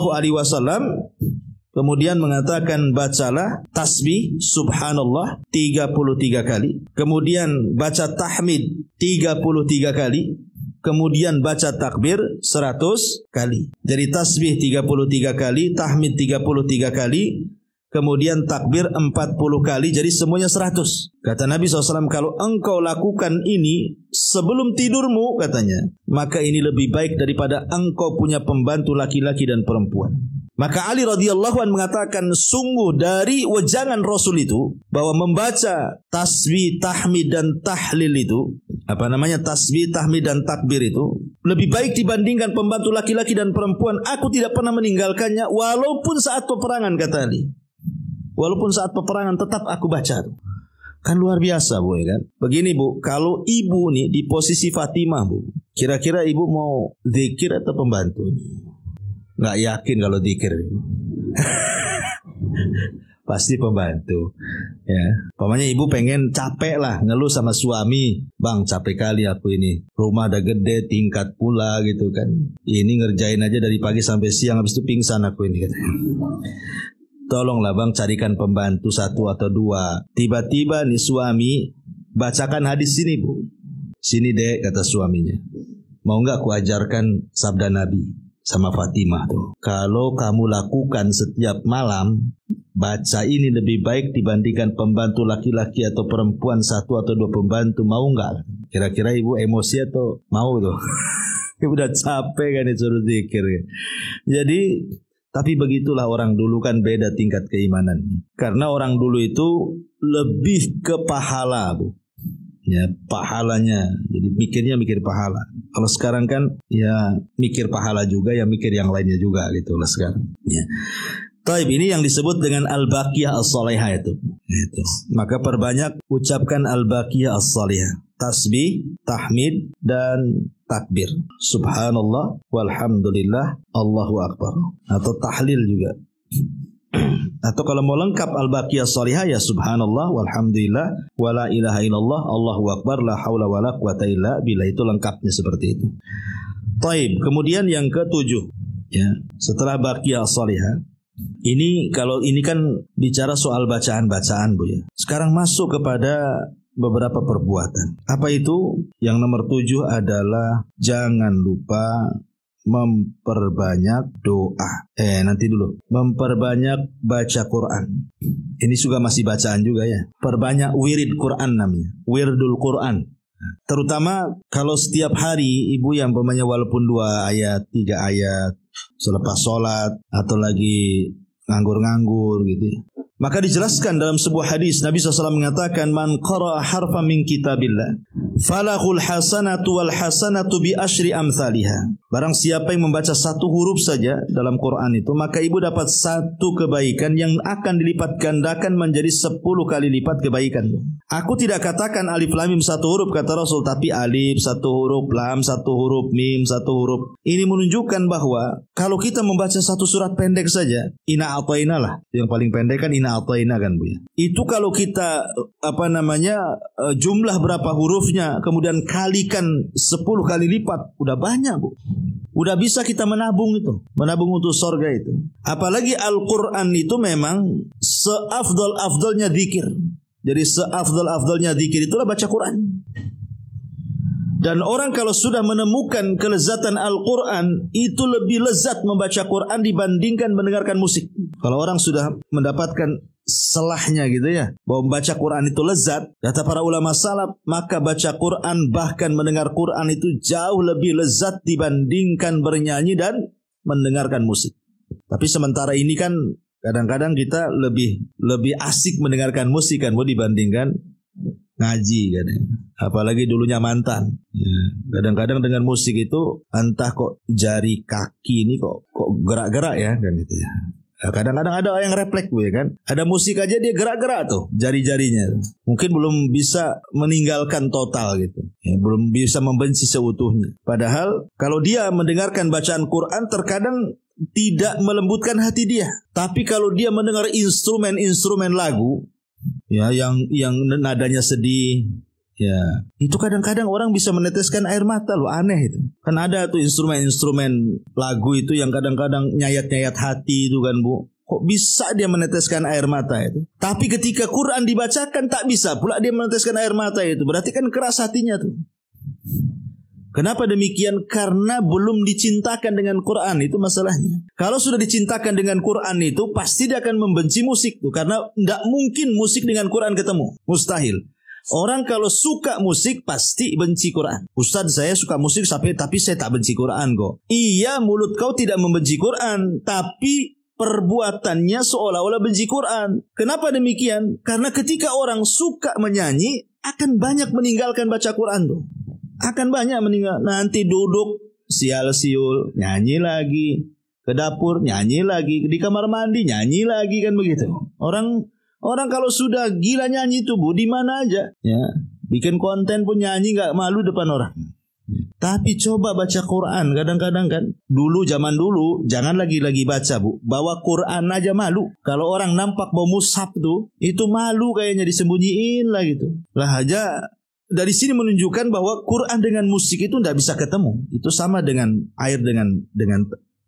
kemudian mengatakan, bacalah tasbih subhanallah 33 kali, kemudian baca tahmid 33 kali, kemudian baca takbir 100 kali. Jadi tasbih 33 kali, tahmid 33 kali, kemudian takbir 40 kali, jadi semuanya 100. Kata Nabi SAW, kalau engkau lakukan ini sebelum tidurmu, katanya, maka ini lebih baik daripada engkau punya pembantu laki-laki dan perempuan. Maka Ali radhiyallahu anhu mengatakan, sungguh dari wejangan Rasul itu bahwa membaca tasbih, tahmid dan tahlil itu, tasbih, tahmid dan takbir itu lebih baik dibandingkan pembantu laki-laki dan perempuan. Aku tidak pernah meninggalkannya walaupun saat peperangan, kata Ali. Walaupun saat peperangan tetap aku baca. Kan luar biasa, Bu, ya kan? Begini, Bu, kalau ibu nih di posisi Fatimah, Bu, kira-kira ibu mau zikir atau pembantu? Nggak yakin kalau zikir. Pasti pembantu. Ya, pokoknya ibu pengen capek lah, ngeluh sama suami, bang capek kali aku ini, rumah udah gede, tingkat pula gitu kan, ini ngerjain aja dari pagi sampai siang, habis itu pingsan aku ini, katanya. Tolonglah bang carikan pembantu 1 atau 2. Tiba-tiba nih suami bacakan hadis sini, Bu. Sini dek, kata suaminya, mau nggak aku ajarkan sabda Nabi sama Fatimah tuh. Kalau kamu lakukan setiap malam, baca ini lebih baik dibandingkan pembantu laki-laki atau perempuan 1 atau 2 pembantu, mau nggak? Kira-kira ibu emosi atau mau tuh? Udah capek kan disuruh zikir. Jadi, tapi begitulah orang dulu, kan beda tingkat keimanan. Karena orang dulu itu lebih ke pahala, Bu. Ya, pahalanya. Jadi mikir pahala. Kalau sekarang kan ya mikir pahala juga, ya mikir yang lainnya juga gitu lah sekarang. Ya. Taib, ini yang disebut dengan al-baqiyah as-salihah itu. Gitu. Maka perbanyak ucapkan al-baqiyah as-salihah. Tasbih, tahmid dan takbir. Subhanallah walhamdulillah Allahu akbar. Atau tahlil juga. Atau kalau mau lengkap al-baqiyah salihah, ya subhanallah walhamdulillah wala ilaha illallah Allahu akbar la haula wala quwata illa billah. Itu lengkapnya seperti itu. Taib. Kemudian yang ke-7, ya, setelah baqiyah salihah, ini kalau ini kan bicara soal bacaan-bacaan, Bu, ya. Sekarang masuk kepada beberapa perbuatan. Apa itu? Yang nomor 7 adalah jangan lupa memperbanyak doa. Nanti dulu. Memperbanyak baca Quran. Ini juga masih bacaan juga, ya. Perbanyak wirid Quran namanya. Wirdul Quran. Terutama kalau setiap hari ibu yang umpamanya walaupun 2 ayat, 3 ayat selepas sholat atau lagi nganggur-nganggur gitu. Maka dijelaskan dalam sebuah hadis Nabi SAW mengatakan, man qara'a harfan min kitabillah falahul hasanatu wal hasanatu bi asyri amsalihha. Barang siapa yang membaca 1 huruf saja dalam Quran itu, maka ibu dapat 1 kebaikan yang akan dilipat gandakan menjadi 10 kali lipat kebaikan. Aku tidak katakan alif lam mim 1 huruf, kata Rasul, tapi alif 1 huruf, lam 1 huruf, mim 1 huruf. Ini menunjukkan bahwa kalau kita membaca 1 surat pendek saja, Inna A'thaina lah, yang paling pendek kan Inna A'thaina kan, Bu, ya. Itu kalau kita jumlah berapa hurufnya, kemudian kalikan 10 kali lipat, udah banyak, Bu. Udah bisa kita menabung itu, menabung untuk surga itu. Apalagi Al-Quran itu memang seafdal-afdalnya zikir. Jadi seafdal-afdalnya zikir itulah baca Quran. Dan orang kalau sudah menemukan kelezatan Al-Quran, itu lebih lezat membaca Quran dibandingkan mendengarkan musik. Kalau orang sudah mendapatkan selahnya gitu, ya, bahwa membaca Quran itu lezat, kata para ulama salaf, maka baca Quran bahkan mendengar Quran itu jauh lebih lezat dibandingkan bernyanyi dan mendengarkan musik. Tapi sementara ini kan kadang-kadang kita lebih asik mendengarkan musik kan, Bu, dibandingkan ngaji kan, ya. Apalagi dulunya mantan, ya. Kadang-kadang dengan musik itu entah kok jari kaki ini kok gerak-gerak, ya kan gitu, ya. Kadang-kadang ada yang refleks, Bu, ya kan. Ada musik aja dia gerak-gerak tuh jari-jarinya. Mungkin belum bisa meninggalkan total gitu, ya, belum bisa membenci seutuhnya. Padahal kalau dia mendengarkan bacaan Quran terkadang tidak melembutkan hati dia. Tapi kalau dia mendengar instrumen lagu, ya, yang nadanya sedih, ya, itu kadang-kadang orang bisa meneteskan air mata, loh, aneh itu. Kan ada tuh instrumen lagu itu yang kadang-kadang nyayat-nyayat hati itu kan, Bu. Kok bisa dia meneteskan air mata itu? Tapi ketika Quran dibacakan tak bisa pula dia meneteskan air mata itu. Berarti kan keras hatinya tuh. Kenapa demikian? Karena belum dicintakan dengan Quran, itu masalahnya. Kalau sudah dicintakan dengan Quran itu, pasti dia akan membenci musik tuh, karena tidak mungkin musik dengan Quran ketemu, mustahil. Orang kalau suka musik pasti benci Quran. Ustaz, saya suka musik tapi saya tak benci Quran kok. Iya, mulut kau tidak membenci Quran, tapi perbuatannya seolah-olah benci Quran. Kenapa demikian? Karena ketika orang suka menyanyi, akan banyak meninggalkan baca Quran tuh. Akan banyak meninggal. Nanti duduk sial-siul, nyanyi lagi. Ke dapur, nyanyi lagi. Di kamar mandi, nyanyi lagi, kan begitu. Orang kalau sudah gila nyanyi itu, Bu, di mana aja, ya, bikin konten pun nyanyi nggak malu depan orang. Tapi coba baca Quran, kadang-kadang kan, zaman dulu, jangan lagi baca, Bu, bawa Quran aja malu. Kalau orang nampak bawa mushaf tuh, itu malu kayaknya, disembunyiin lah gitu. Lah aja. Dari sini menunjukkan bahwa Quran dengan musik itu tidak bisa ketemu. Itu sama dengan air dengan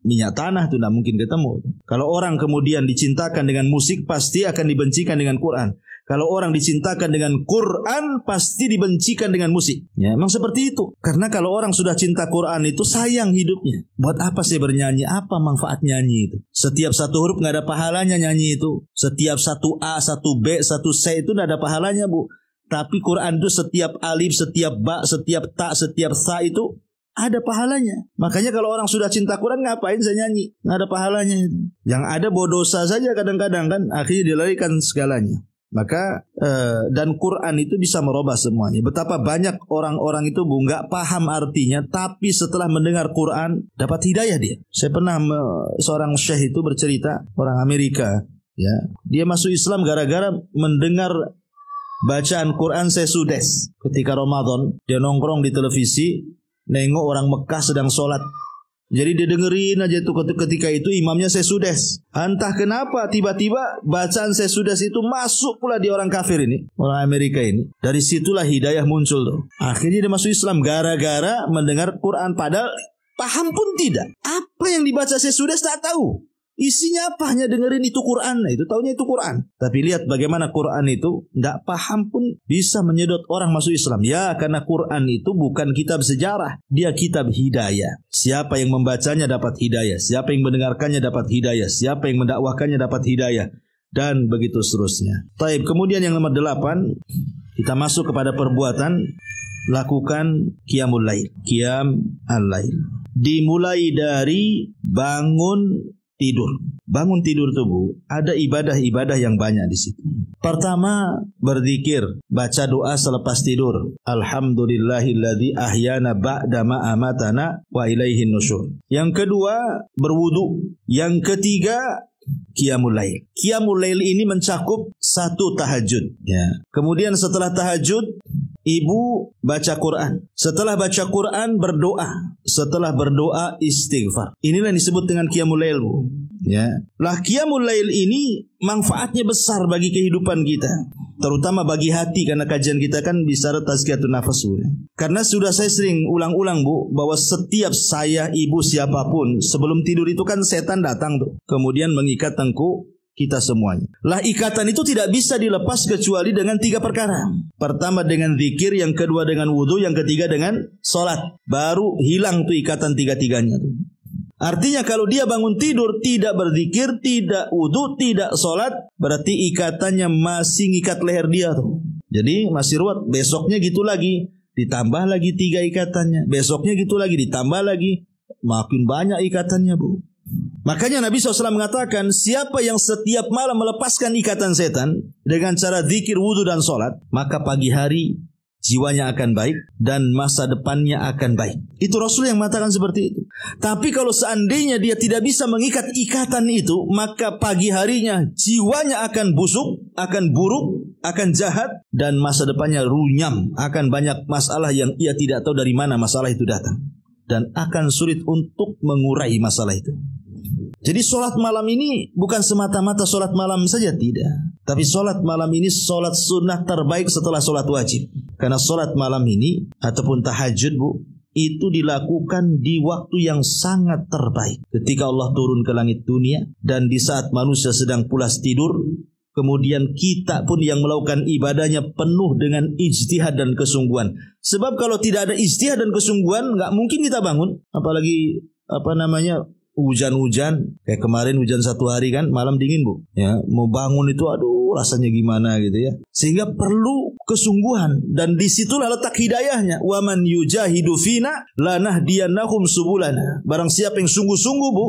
minyak tanah, itu tidak mungkin ketemu. Kalau orang kemudian dicintakan dengan musik, pasti akan dibencikan dengan Quran. Kalau orang dicintakan dengan Quran, pasti dibencikan dengan musik. Ya, memang seperti itu. Karena kalau orang sudah cinta Quran itu, sayang hidupnya. Buat apa saya bernyanyi? Apa manfaat nyanyi itu? Setiap satu huruf nggak ada pahalanya nyanyi itu. Setiap satu A, satu B, satu C itu nggak ada pahalanya, Bu. Tapi Quran itu setiap alif, setiap ba, setiap ta, setiap sa itu ada pahalanya. Makanya kalau orang sudah cinta Quran, ngapain saya nyanyi? Nggak ada pahalanya itu. Yang ada dosa saja kadang-kadang kan, akhirnya dilarikan segalanya. Maka dan Quran itu bisa merubah semuanya. Betapa banyak orang-orang itu, Bu, nggak paham artinya, tapi setelah mendengar Quran dapat hidayah dia. Saya pernah seorang syekh itu bercerita, orang Amerika, ya, dia masuk Islam gara-gara mendengar bacaan Quran sesudes. Ketika Ramadan, dia nongkrong di televisi, nengok orang Mekah sedang sholat. Jadi dia dengerin aja tuh, ketika itu imamnya sesudes. Entah kenapa tiba-tiba bacaan sesudes itu masuk pula di orang kafir ini, orang Amerika ini. Dari situlah hidayah muncul tuh. Akhirnya dia masuk Islam gara-gara mendengar Quran, padahal paham pun tidak. Apa yang dibaca sesudes tak tahu. Isinya apa? Hanya dengerin itu Quran. Nah, itu taunya itu Quran. Tapi lihat bagaimana Quran itu tidak paham pun bisa menyedot orang masuk Islam. Ya, karena Quran itu bukan kitab sejarah. Dia kitab hidayah. Siapa yang membacanya dapat hidayah. Siapa yang mendengarkannya dapat hidayah. Siapa yang mendakwahkannya dapat hidayah. Dan begitu seterusnya. Taib. Kemudian yang nomor 8, kita masuk kepada perbuatan lakukan qiyamul lail. Qiyam al-lail. Dimulai dari bangun tidur. Bangun tidur tuh, Bu, ada ibadah-ibadah yang banyak di situ. Pertama, berzikir, baca doa selepas tidur. Alhamdulillahilladzi ahyana ba'da ma amatana wa ilaihin nusyur. Yang kedua, berwudu. Yang ketiga, qiyamul lail. Qiyamul lail ini mencakup satu tahajud, ya. Kemudian setelah tahajud, ibu baca Quran. Setelah baca Quran, berdoa. Setelah berdoa, istighfar. Inilah yang disebut dengan qiyamul lail, Bu. Ya. Lah, qiyamul lail ini manfaatnya besar bagi kehidupan kita, terutama bagi hati, karena kajian kita kan bicara tazkiyatun nafas. Karena sudah saya sering ulang-ulang, Bu, bahwa setiap saya, ibu, siapapun, sebelum tidur itu kan setan datang tuh, kemudian mengikat tengkuk kita semuanya. Lah, ikatan itu tidak bisa dilepas kecuali dengan 3 perkara. Pertama dengan zikir, yang kedua dengan wudu, yang ketiga dengan sholat. Baru hilang tuh ikatan tiga-tiganya tuh. Artinya kalau dia bangun tidur tidak berzikir, tidak wudu, tidak sholat, berarti ikatannya masih ngikat leher dia tuh. Jadi masih ruwet. Besoknya gitu lagi, ditambah lagi 3 ikatannya. Besoknya gitu lagi, ditambah lagi. Makin banyak ikatannya, Bu. Makanya Nabi SAW mengatakan, siapa yang setiap malam melepaskan ikatan setan dengan cara zikir, wudu dan sholat, maka pagi hari jiwanya akan baik dan masa depannya akan baik. Itu Rasul yang mengatakan seperti itu. Tapi kalau seandainya dia tidak bisa mengikat ikatan itu, maka pagi harinya jiwanya akan busuk, akan buruk, akan jahat, dan masa depannya runyam. Akan banyak masalah yang ia tidak tahu dari mana masalah itu datang, dan akan sulit untuk mengurai masalah itu. Jadi sholat malam ini bukan semata-mata sholat malam saja, tidak. Tapi sholat malam ini sholat sunnah terbaik setelah sholat wajib. Karena sholat malam ini ataupun tahajud, Bu, itu dilakukan di waktu yang sangat terbaik. Ketika Allah turun ke langit dunia dan di saat manusia sedang pulas tidur, kemudian kita pun yang melakukan ibadahnya penuh dengan ijtihad dan kesungguhan. Sebab kalau tidak ada ijtihad dan kesungguhan, nggak mungkin kita bangun. Apalagi hujan-hujan, kayak kemarin hujan 1 hari kan, malam dingin Bu. Ya, mau bangun itu aduh rasanya gimana gitu ya. Sehingga perlu kesungguhan, dan disitulah letak hidayahnya. Wa man yujahidu fina lanahdiyannahum subulana. Barang siapa yang sungguh-sungguh Bu,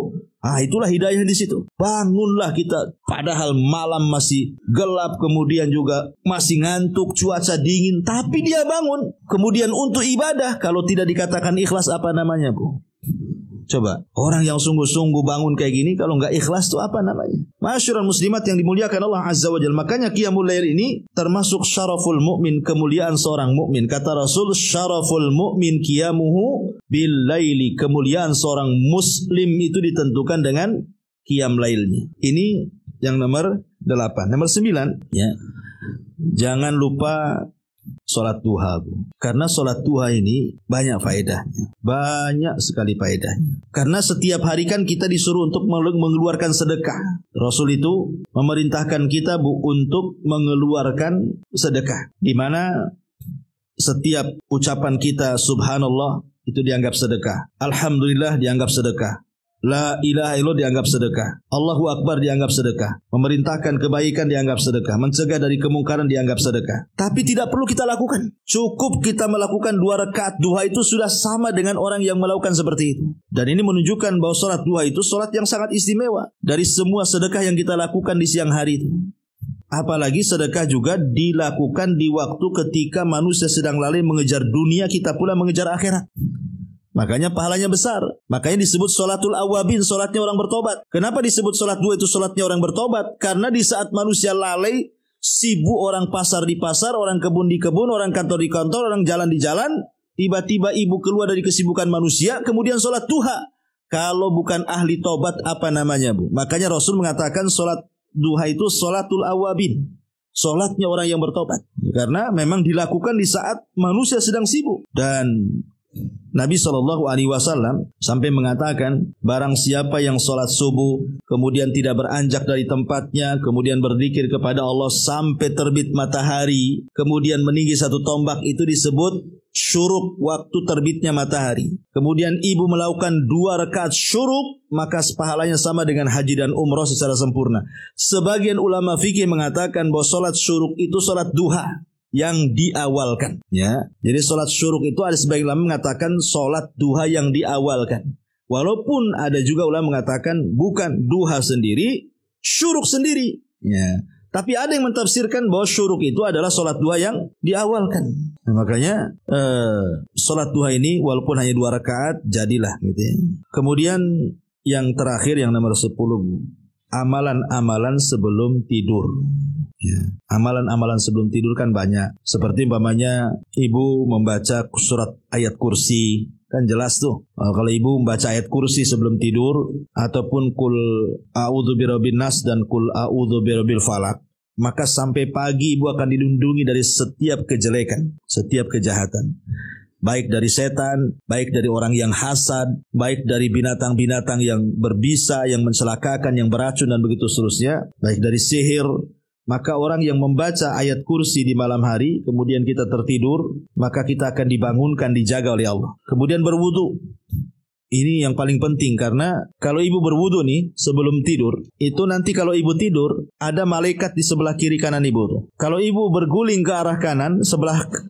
itulah hidayah di situ. Bangunlah kita, padahal malam masih gelap, kemudian juga masih ngantuk, cuaca dingin, tapi dia bangun. Kemudian untuk ibadah, kalau tidak dikatakan ikhlas apa namanya Bu? Coba, orang yang sungguh-sungguh bangun kayak gini, kalau nggak ikhlas itu apa namanya? Ma'asyiral muslimat yang dimuliakan Allah Azza wa Jalla. Makanya qiyamul lail ini termasuk syaraful mukmin, kemuliaan seorang mukmin. Kata Rasul, syaraful mukmin qiyamuhu bil laili. Kemuliaan seorang muslim itu ditentukan dengan qiyam lailnya. Ini yang nomor 8. Nomor 9, ya. Jangan lupa sholat duha, karena sholat duha ini banyak faedahnya, banyak sekali faedahnya. Karena setiap hari kan kita disuruh untuk mengeluarkan sedekah. Rasul itu memerintahkan kita untuk mengeluarkan sedekah, di mana setiap ucapan kita subhanallah itu dianggap sedekah, alhamdulillah dianggap sedekah, la ilaha illallah dianggap sedekah, Allahu Akbar dianggap sedekah, memerintahkan kebaikan dianggap sedekah, mencegah dari kemungkaran dianggap sedekah. Tapi tidak perlu kita lakukan, cukup kita melakukan 2 rakaat duha itu sudah sama dengan orang yang melakukan seperti itu. Dan ini menunjukkan bahwa sholat duha itu sholat yang sangat istimewa dari semua sedekah yang kita lakukan di siang hari itu. Apalagi sedekah juga dilakukan di waktu ketika manusia sedang lalai mengejar dunia, kita pula mengejar akhirat. Makanya pahalanya besar. Makanya disebut sholatul awabin, sholatnya orang bertobat. Kenapa disebut sholat duha itu sholatnya orang bertobat? Karena di saat manusia lalai, sibuk, orang pasar di pasar, orang kebun di kebun, orang kantor di kantor, orang jalan di jalan, tiba-tiba ibu keluar dari kesibukan manusia, kemudian sholat duha. Kalau bukan ahli tobat apa namanya Bu? Makanya Rasul mengatakan sholat duha itu sholatul awabin, sholatnya orang yang bertobat. Karena memang dilakukan di saat manusia sedang sibuk. Dan Nabi SAW sampai mengatakan, barang siapa yang sholat subuh, kemudian tidak beranjak dari tempatnya, kemudian berzikir kepada Allah sampai terbit matahari, kemudian meninggi 1 tombak, itu disebut syuruk, waktu terbitnya matahari. Kemudian ibu melakukan 2 rakaat syuruk, maka pahalanya sama dengan haji dan umrah secara sempurna. Sebagian ulama fikih mengatakan bahwa sholat syuruk itu sholat duha yang diawalkan, ya. Jadi sholat syuruk itu ada sebagian ulama mengatakan sholat duha yang diawalkan. Walaupun ada juga ulama mengatakan bukan duha sendiri, syuruk sendiri, ya. Tapi ada yang mentafsirkan bahwa syuruk itu adalah sholat duha yang diawalkan. Nah, makanya sholat duha ini walaupun hanya 2 rakaat jadilah, gitu ya. Kemudian yang terakhir, yang nomor 10, amalan-amalan sebelum tidur. Ya, amalan-amalan sebelum tidur kan banyak. Seperti umpamanya ibu membaca surat ayat kursi, kan jelas tuh. Kalau ibu membaca ayat kursi sebelum tidur, ataupun kul a'udzu birabbin nas dan kul a'udzu birabbil falaq, maka sampai pagi ibu akan dilindungi dari setiap kejelekan, setiap kejahatan. Baik dari setan, baik dari orang yang hasad, baik dari binatang-binatang yang berbisa, yang mencelakakan, yang beracun dan begitu seterusnya, baik dari sihir. Maka orang yang membaca ayat kursi di malam hari, kemudian kita tertidur, maka kita akan dibangunkan, dijaga oleh Allah. Kemudian berwudu. Ini yang paling penting, karena kalau ibu berwudu nih sebelum tidur, itu nanti kalau ibu tidur ada malaikat di sebelah kiri kanan ibu tuh. Kalau ibu berguling ke arah kanan,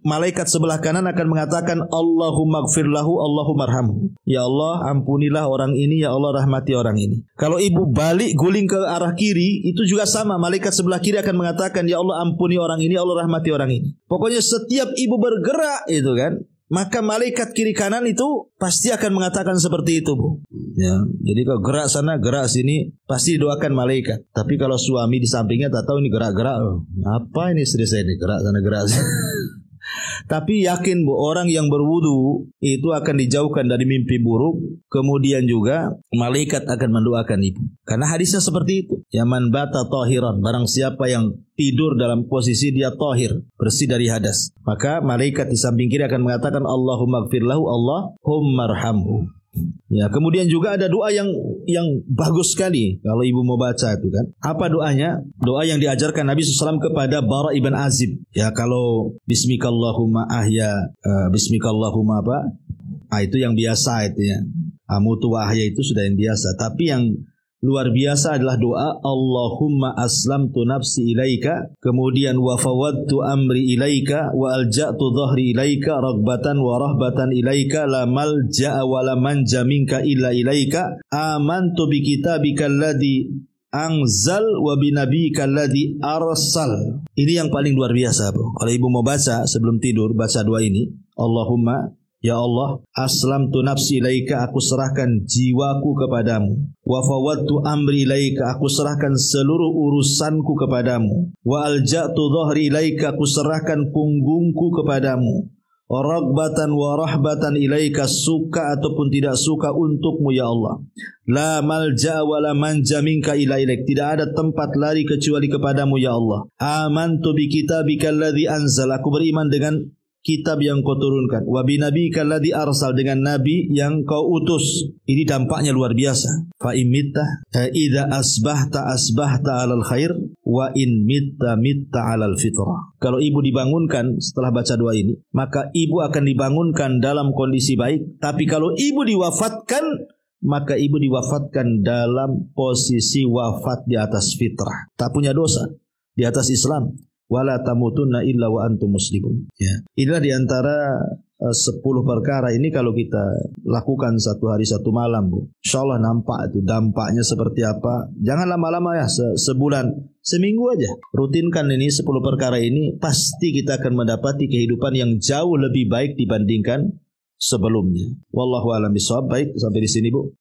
malaikat sebelah kanan akan mengatakan Allahumma gfir lahu, Allahumma arhamhu. Ya Allah, ampunilah orang ini, ya Allah rahmati orang ini. Kalau ibu balik guling ke arah kiri, itu juga sama, malaikat sebelah kiri akan mengatakan ya Allah ampuni orang ini, ya Allah rahmati orang ini. Pokoknya setiap ibu bergerak itu kan, maka malaikat kiri kanan itu pasti akan mengatakan seperti itu Bu. Ya, jadi kalau gerak sana gerak sini pasti doakan malaikat. Tapi kalau suami di sampingnya tak tahu ini gerak-gerak, apa ini istri saya ini gerak sana gerak sini. Tapi yakin Bu, orang yang berwudu itu akan dijauhkan dari mimpi buruk. Kemudian juga malaikat akan mendoakan ibu. Karena hadisnya seperti itu. Ya man bata tahiran, barang siapa yang tidur dalam posisi dia tahir, bersih dari hadas, maka malaikat di samping kiri akan mengatakan Allahumma gfir lahu, Allahumma arhamhu. Ya, kemudian juga ada doa yang bagus sekali kalau ibu mau baca itu kan. Apa doanya? Doa yang diajarkan Nabi SAW kepada Bara ibn Azib. Ya, kalau Bismikallahumma ahya, Bismikallahumma apa? Itu yang biasa itu ya. Amutu wa ahya itu sudah yang biasa. Tapi yang luar biasa adalah doa Allahumma aslamtu nafsi ilaika, kemudian wa fawadtu amri ilaika wa alja'tu dhahri ilaika ragbatan wa rahbatan ilaika la malja'a wa la manja minka illa ilaika amantu bi kitabika alladhi anzal wa bi nabiyyika alladhi arsal. Ini yang paling luar biasa, bro. Kalau ibu mau baca sebelum tidur, baca doa ini. Allahumma, ya Allah, aslamtu nafsi ilaika, aku serahkan jiwaku kepadamu. Wa fawadtu amri ilaika, aku serahkan seluruh urusanku kepadamu. Wa alja'tu dhahri ilaika, aku serahkan punggungku kepadamu. Ragbatan wa rahbatan ilaika, suka ataupun tidak suka untukmu ya Allah. La malja wa la manja minka ila ilaik, tidak ada tempat lari kecuali kepadamu ya Allah. Amantu bi kitabika alladhi anzal, aku beriman dengan kitab yang kau turunkan. Wa bi nabiyyika alladhi arsal, dengan nabi yang kau utus. Ini dampaknya luar biasa. Fa imitta idza asbahta 'alal khair wa in mitta 'alal fitrah. Kalau ibu dibangunkan setelah baca doa ini, maka ibu akan dibangunkan dalam kondisi baik. Tapi kalau ibu diwafatkan, maka ibu diwafatkan dalam posisi wafat di atas fitrah, tak punya dosa, di atas Islam. Wala tamutunna illa wa antum muslimun. Ya. Inilah diantara 10 perkara ini kalau kita lakukan satu hari satu malam, Bu. Insyaallah nampak itu dampaknya seperti apa. Jangan lama-lama ya, sebulan, seminggu aja. Rutinkan ini 10 perkara ini, pasti kita akan mendapati kehidupan yang jauh lebih baik dibandingkan sebelumnya. Wallahu a'lam bishawab. Baik, sampai di sini, Bu.